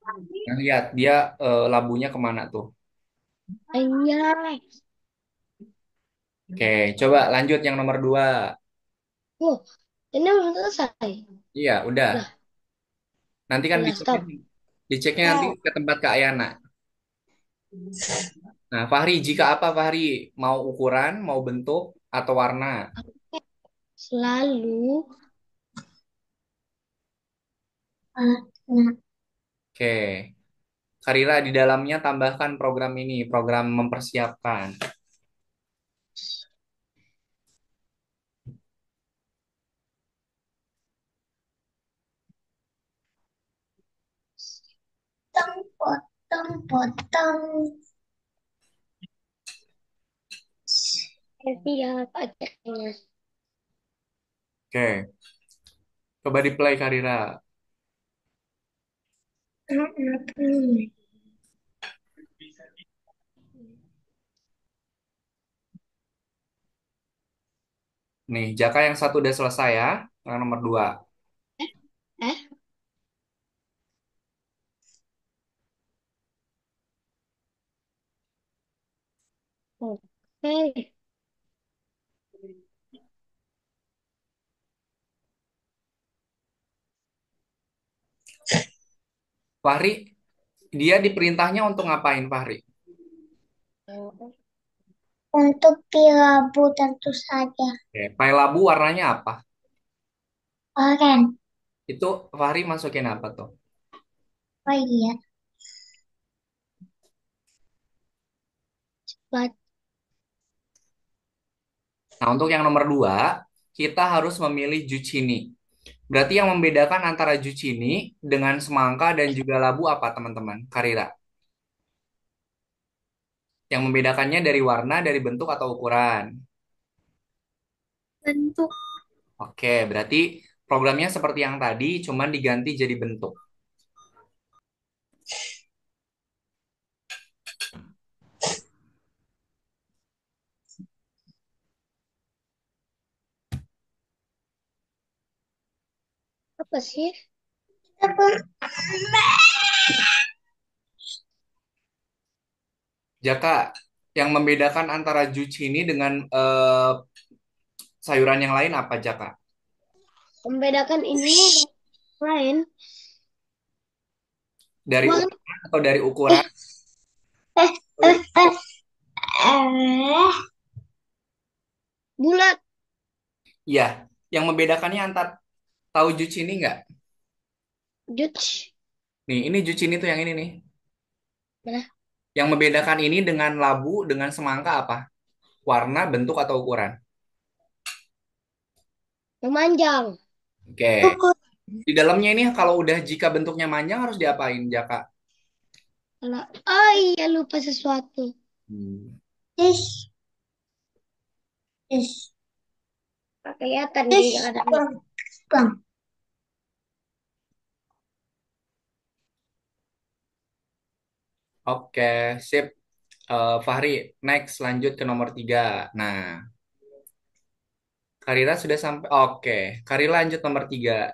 Nah, lihat dia labunya kemana tuh? Iya. Oke, coba lanjut yang nomor 2. Oh, ini belum selesai. Iya, udah. Lah, Nanti kan lah, diceknya, stop. diceknya nanti ke tempat Kak Ayana. Nah, Fahri, jika apa Fahri? Mau ukuran, mau bentuk, atau warna? Selalu. Nah, Oke. Karira di dalamnya tambahkan program ini, program mempersiapkan. potong, potong. Siap acaranya. Oke, coba di play Karira. Nih, Jaka yang satu udah selesai ya, yang nomor 2. Eh, oke. Fahri, dia diperintahnya untuk ngapain Fahri? Untuk pilabu tentu saja. Oke, pai labu warnanya apa? Oren. Itu Fahri masukin apa tuh? Oh iya. Bat- Nah, untuk yang nomor 2, kita harus memilih zucchini. Berarti yang membedakan antara zucchini dengan semangka dan juga labu apa, teman-teman? Karira. Yang membedakannya dari warna, dari bentuk atau ukuran. Bentuk. Oke, berarti programnya seperti yang tadi, cuman diganti jadi bentuk. Apa sih? Jaka, yang membedakan antara zucchini dengan sayuran yang lain apa, Jaka? Membedakan ini dengan lain. Dari Warna. ukuran atau dari ukuran? Eh, eh, eh, eh. Bulat. Iya, yang membedakannya antar tahu zucchini nggak? Judge. Nih, ini zucchini tuh yang ini nih. Nah, Yang membedakan ini dengan labu dengan semangka apa? Warna, bentuk atau ukuran? memanjang. Oke. Di dalamnya ini kalau udah jika bentuknya manjang harus diapain, Jaka? Kalau, oh iya lupa sesuatu. Hmm. Ish, ish, Tak kelihatan di ish. adanya. Bang. Oke, sip. Fahri, next lanjut ke nomor 3. Nah, Karira sudah sampai. Oke, Karira lanjut nomor 3.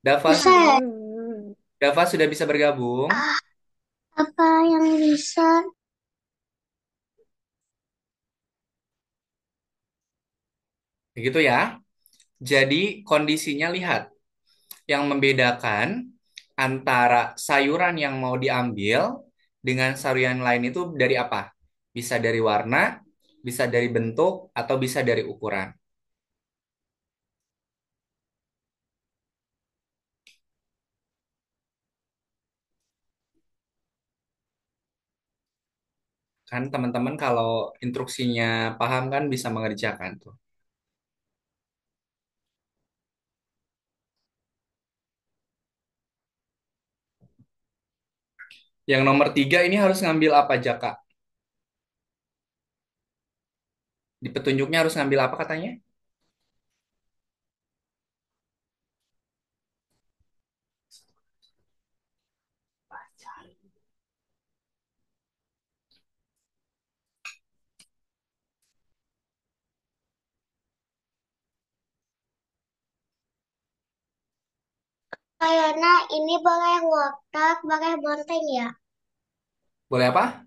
Dava, Bisa. Dava sudah bisa bergabung. Apa yang bisa? Begitu ya. Jadi kondisinya lihat. Yang membedakan antara sayuran yang mau diambil dengan sayuran lain itu dari apa? Bisa dari warna, bisa dari bentuk, atau bisa dari ukuran. Kan teman-teman kalau instruksinya paham kan bisa mengerjakan tuh. Yang nomor 3 ini harus ngambil apa, Jaka? Di petunjuknya harus ngambil apa katanya? Kayaknya ini pakai watak, pakai banteng ya. Boleh apa?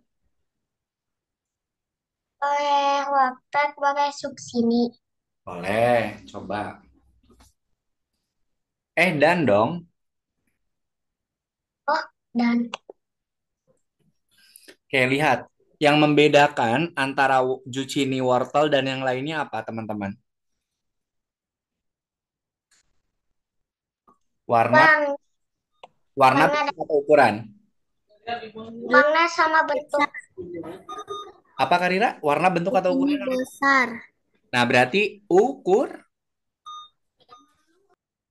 Pakai watak, pakai sub sini. Boleh, coba. Dan dong. Oh, dan Oke, lihat. Yang membedakan antara zucchini wortel dan yang lainnya apa, teman-teman? Warna, bang, warna bangnya, bentuk atau ukuran? bangnya sama bentuk. Apa, Karira? Warna, bentuk atau Ini ukuran? besar. Nah, berarti ukur.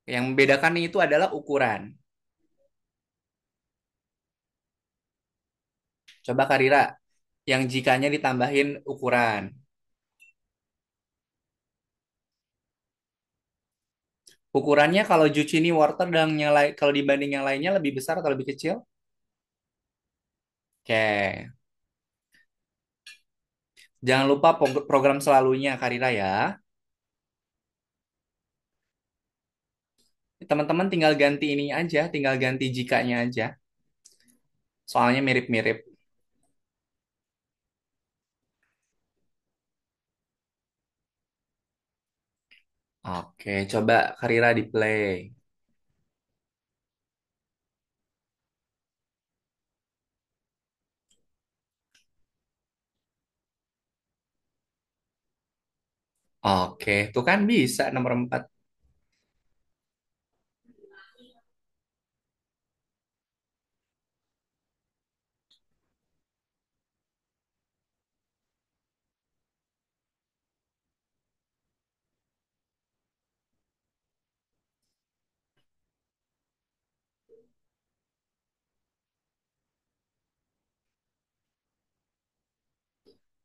Yang membedakan itu adalah ukuran. Coba Karira, yang jikanya ditambahin ukuran. Ukurannya kalau zucchini wortel dan yang lain, kalau dibanding yang lainnya lebih besar atau lebih kecil? Oke. Jangan lupa program selalunya, Karira ya. Teman-teman tinggal ganti ini aja, tinggal ganti jikanya aja. Soalnya mirip-mirip. Oke, coba Karira di play. Oke, tuh kan bisa nomor 4.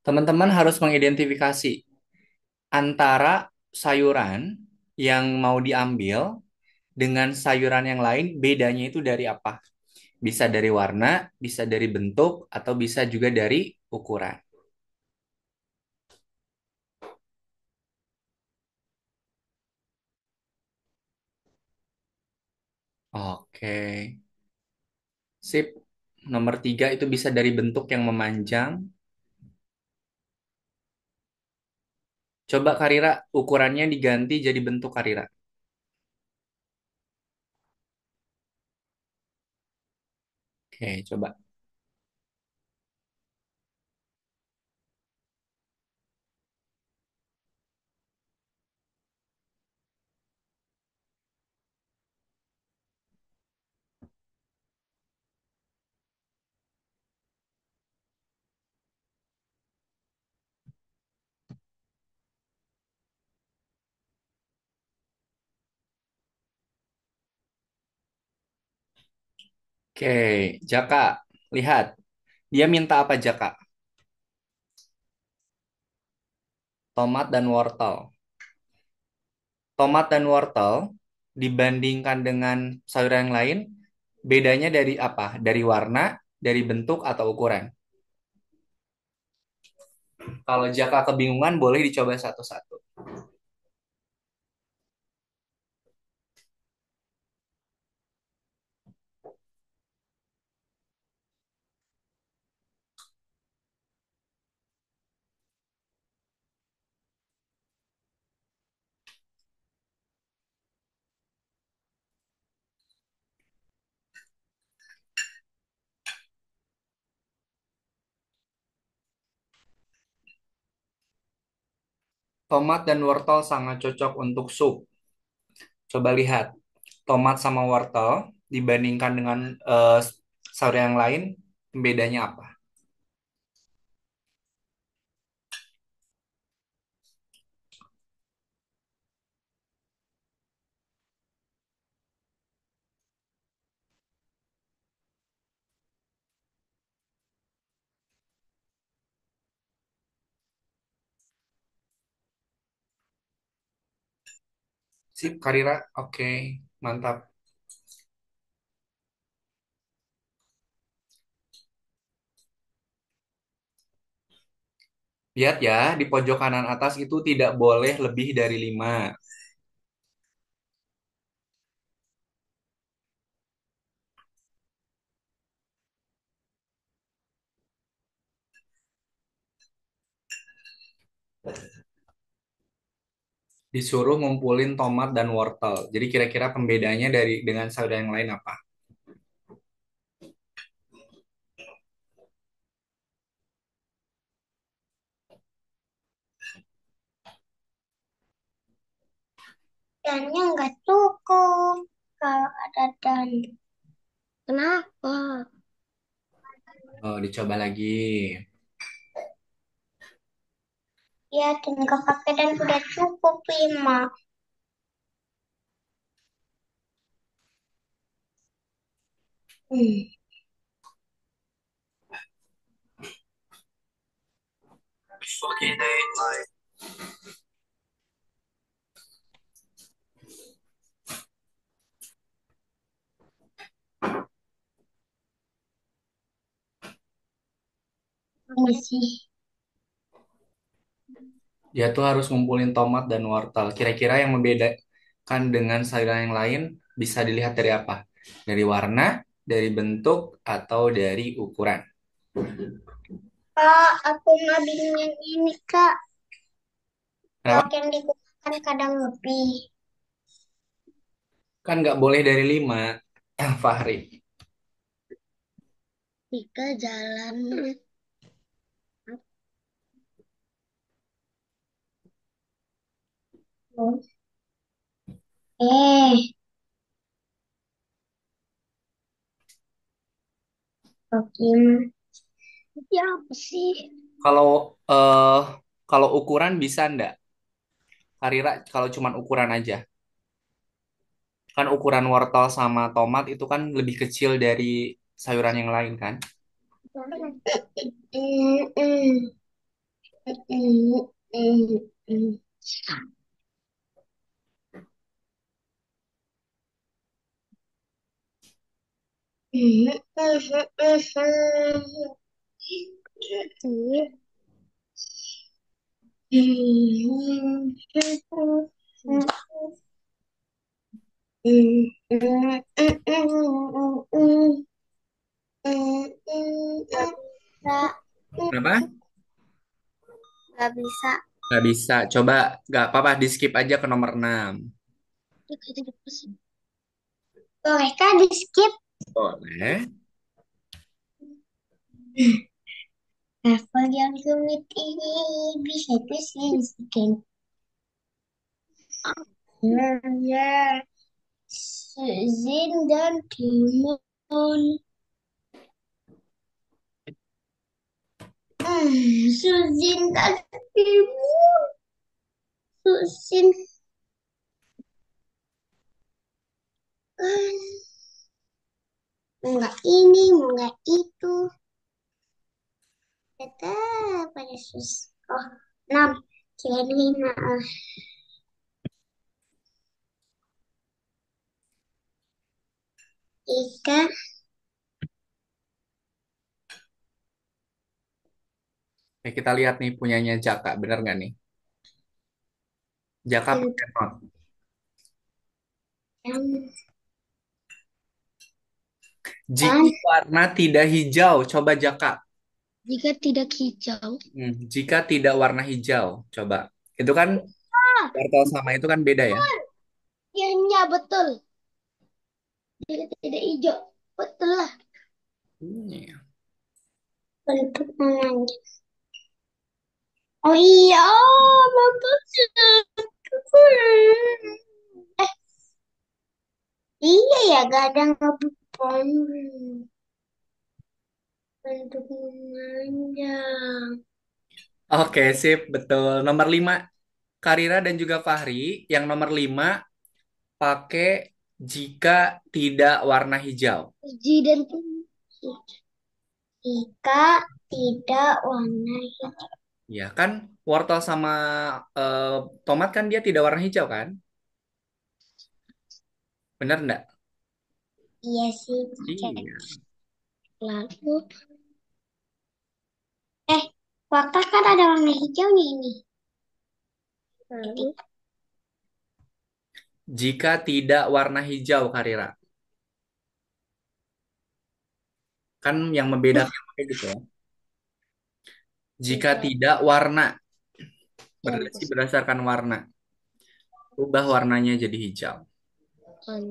Teman-teman harus mengidentifikasi antara sayuran yang mau diambil dengan sayuran yang lain, bedanya itu dari apa? Bisa dari warna, bisa dari bentuk, atau bisa juga dari ukuran. Oke, sip. Nomor 3 itu bisa dari bentuk yang memanjang. Coba Karira, ukurannya diganti jadi bentuk Karira. Oke, coba. Oke, Jaka, lihat. Dia minta apa Jaka? Tomat dan wortel. Tomat dan wortel dibandingkan dengan sayuran yang lain, bedanya dari apa? Dari warna, dari bentuk, atau ukuran? Kalau Jaka kebingungan, boleh dicoba satu-satu. Tomat dan wortel sangat cocok untuk sup. Coba lihat, tomat sama wortel dibandingkan dengan sayur yang lain, bedanya apa? Sip, Karira. Oke, mantap. Lihat ya, di pojok kanan atas itu tidak boleh lebih dari 5. Disuruh ngumpulin tomat dan wortel. Jadi kira-kira pembedanya dengan sayuran yang lain apa? dannya nggak cukup kalau ada dan. Kenapa? Oh, dicoba lagi. Ya, dan nggak pakai dan udah cukup 5. Hmm. Ini sih. Dia tuh harus ngumpulin tomat dan wortel. Kira-kira yang membedakan dengan sayuran yang lain bisa dilihat dari apa? Dari warna, dari bentuk, atau dari ukuran. Kak, aku nggak bingung yang ini, Kak. Kenapa? Lauk yang digunakan kadang lebih. Kan nggak boleh dari 5, Fahri. Jika jalan Eh, oke. ya apa sih? Kalau eh kalau ukuran bisa ndak? Karira, kalau cuman ukuran aja. Kan ukuran wortel sama tomat itu kan lebih kecil dari sayuran yang lain kan? Mm, mm, mm, mm, mm. Mm, mm, mm, Ini mm. Mm, mm, mm, mm, mm, nggak bisa, Kenapa? nggak bisa. Nggak bisa. Coba, nggak apa-apa, di skip aja ke nomor 6. jika tidak bisa. Boleh kah di skip? Boleh. Level yang rumit ini bisa diselesaikan. Ya, Zin dan Timon. Suzin dan Timon. Suzin. Enggak ini, enggak itu. Tetap pada sus. Oh, 6. Kirain 5. Ika. Oke, kita lihat nih punyanya Jaka. Bener nggak nih? Jaka pakai not. Yang, Jika warna tidak hijau, coba Jaka. Jika tidak hijau, Jika tidak warna hijau, coba. Itu kan wortel sama itu kan beda ya? akhirnya betul. Jika tidak hijau, betul lah. Iya. bentuk menanjak. Oh iya, bagus. Eh, iya ya, gak ada ngebupon. Bentuk memanjang. Oke, sip, betul. Nomor 5, Karira dan juga Fahri. Yang nomor 5, pakai jika tidak warna hijau. Ji dan Jika tidak warna hijau. Ya kan, wortel sama eh, tomat kan dia tidak warna hijau kan? Bener nggak? Iya sih, cek. Iya. lalu Eh, wortel kan ada warna hijaunya ini. lalu Jika tidak warna hijau, Karira. Kan yang membedakan kayak gitu ya. Jika tidak tidak warna, yang berarti berdasarkan warna. Ubah warnanya jadi hijau. Kan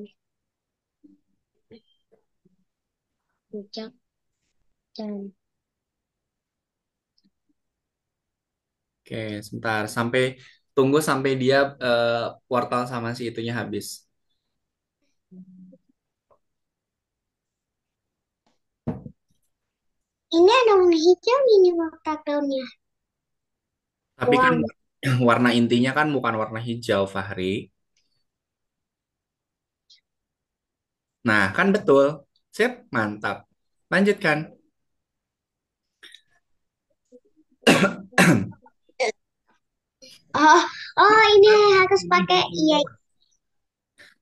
puncak dan Oke, sebentar. Tunggu sampai dia wortel sama si itunya habis. Ini ada warna hijau ini backgroundnya. Tapi kan uang. warna intinya kan bukan warna hijau, Fahri. Nah, kan betul. Sip, mantap. Lanjutkan. Oh, oh ini harus pakai iya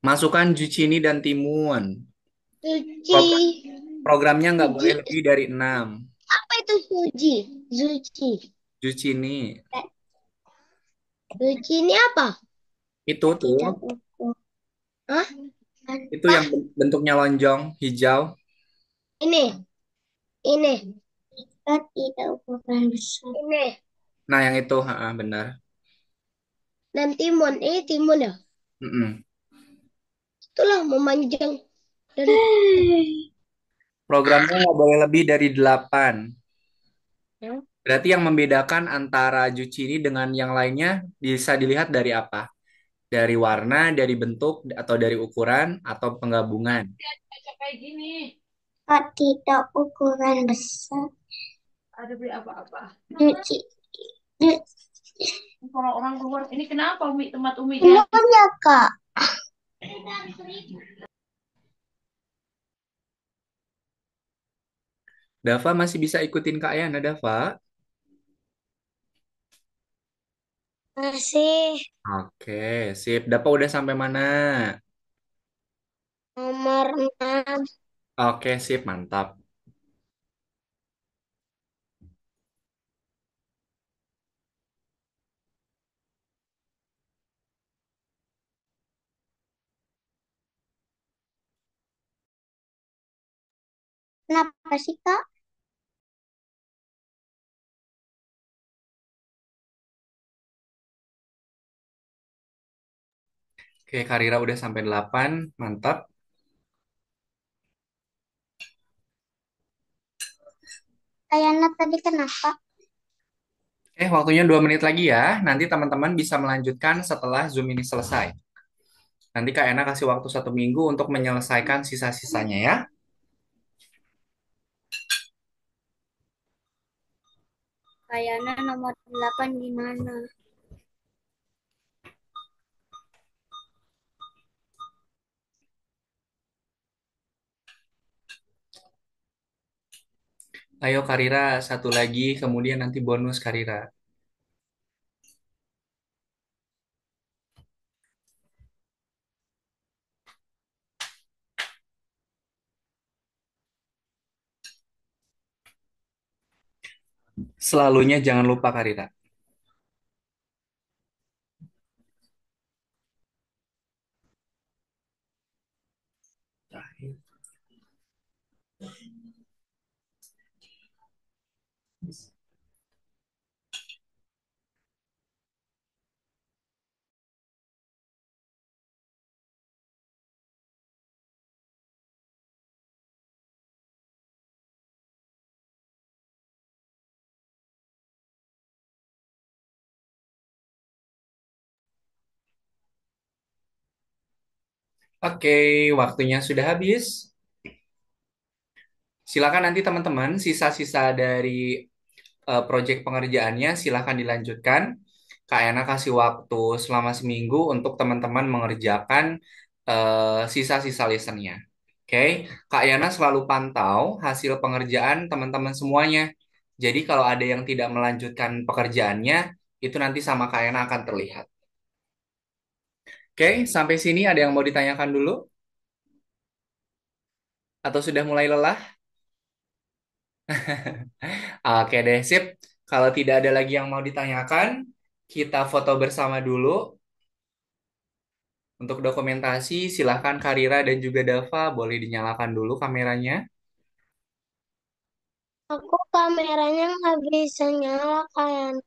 Masukkan zucchini dan timun. Suci. Pro- Programnya nggak Suji. boleh lebih dari 6. Apa itu suji? Suci. Zucchini. Suci ini apa? Itu tuh, tidak ukur. Hah? itu yang bentuknya lonjong, hijau. Ini. Ini. Kita tidak ukuran besar. Ini. Nah, yang itu, benar. Dan timun. Ini timun ya? Mm-mm. Itulah memanjang dan Programnya nggak boleh lebih dari 8. ya. Berarti yang membedakan antara zucchini dengan yang lainnya bisa dilihat dari apa? Dari warna, dari bentuk, atau dari ukuran, atau penggabungan. Kayak gini. Kita tidak ukuran besar. Ada beli apa-apa. Cuci. Kalau orang keluar, ini kenapa Umi, tempat Umi ya? Timun ya kak. Dava masih bisa ikutin Kak Yana, Dava? Masih Oke, sip. Dava udah sampai mana? nomor 6. Oke, sip. Mantap. Kenapa sih kak? Oke, Karira udah sampai 8. Mantap. Ayana tadi kenapa? Waktunya 2 menit lagi ya. Nanti teman-teman bisa melanjutkan setelah Zoom ini selesai. Nanti Kak Yana kasih waktu 1 minggu untuk menyelesaikan sisa-sisanya ya. Ayana nomor 8 gimana? Ayo Karira, satu lagi, kemudian nanti bonus Karira. Selalunya jangan lupa Karira. Oke, waktunya sudah habis. Silakan nanti teman-teman sisa-sisa dari proyek pengerjaannya silakan dilanjutkan. Kak Yana kasih waktu selama seminggu untuk teman-teman mengerjakan sisa-sisa listennya. Oke, Kak Yana selalu pantau hasil pengerjaan teman-teman semuanya. Jadi kalau ada yang tidak melanjutkan pekerjaannya, itu nanti sama Kak Yana akan terlihat. Oke, sampai sini ada yang mau ditanyakan dulu? Atau sudah mulai lelah? Oke deh, sip. Kalau tidak ada lagi yang mau ditanyakan, kita foto bersama dulu. Untuk dokumentasi, silahkan Karira dan juga Dava boleh dinyalakan dulu kameranya. aku kameranya nggak bisa nyala kayak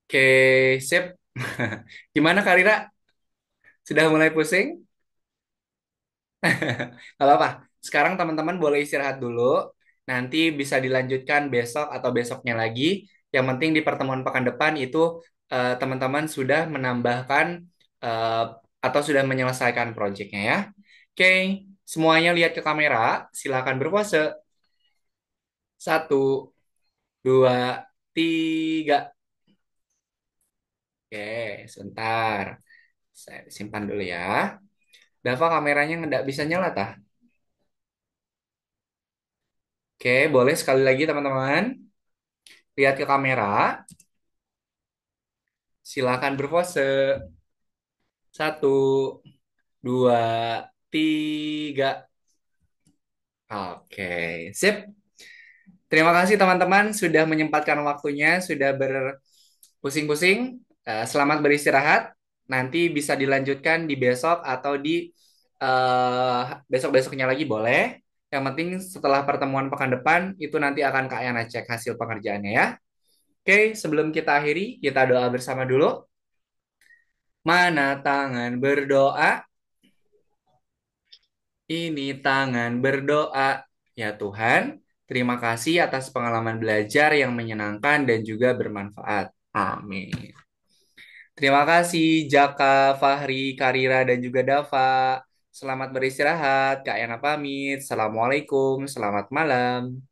Oke, sip. Gimana Kak Rira? Sudah mulai pusing? Gak apa-apa. Sekarang teman-teman boleh istirahat dulu. Nanti bisa dilanjutkan besok atau besoknya lagi. Yang penting di pertemuan pekan depan itu teman-teman sudah menambahkan eh, atau sudah menyelesaikan proyeknya ya. Oke, semuanya lihat ke kamera. Silakan berpose. Satu, dua, tiga. Oke, sebentar. Saya simpan dulu ya. Dava kameranya nggak bisa nyala tah? Oke, boleh sekali lagi teman-teman. Lihat ke kamera. Silakan berpose. Satu, dua, tiga. Oke, sip. Terima kasih teman-teman sudah menyempatkan waktunya, sudah berpusing-pusing. Selamat beristirahat. Nanti bisa dilanjutkan di besok atau di besok-besoknya lagi boleh. Yang penting setelah pertemuan pekan depan itu nanti akan Kak Yana cek hasil pengerjaannya ya. Oke, sebelum kita akhiri, kita doa bersama dulu. Mana tangan berdoa? Ini tangan berdoa. Ya Tuhan, terima kasih atas pengalaman belajar yang menyenangkan dan juga bermanfaat. Amin. Terima kasih Jaka, Fahri, Karira, dan juga Dava. Selamat beristirahat. Kak Yana pamit. Assalamualaikum. Selamat malam.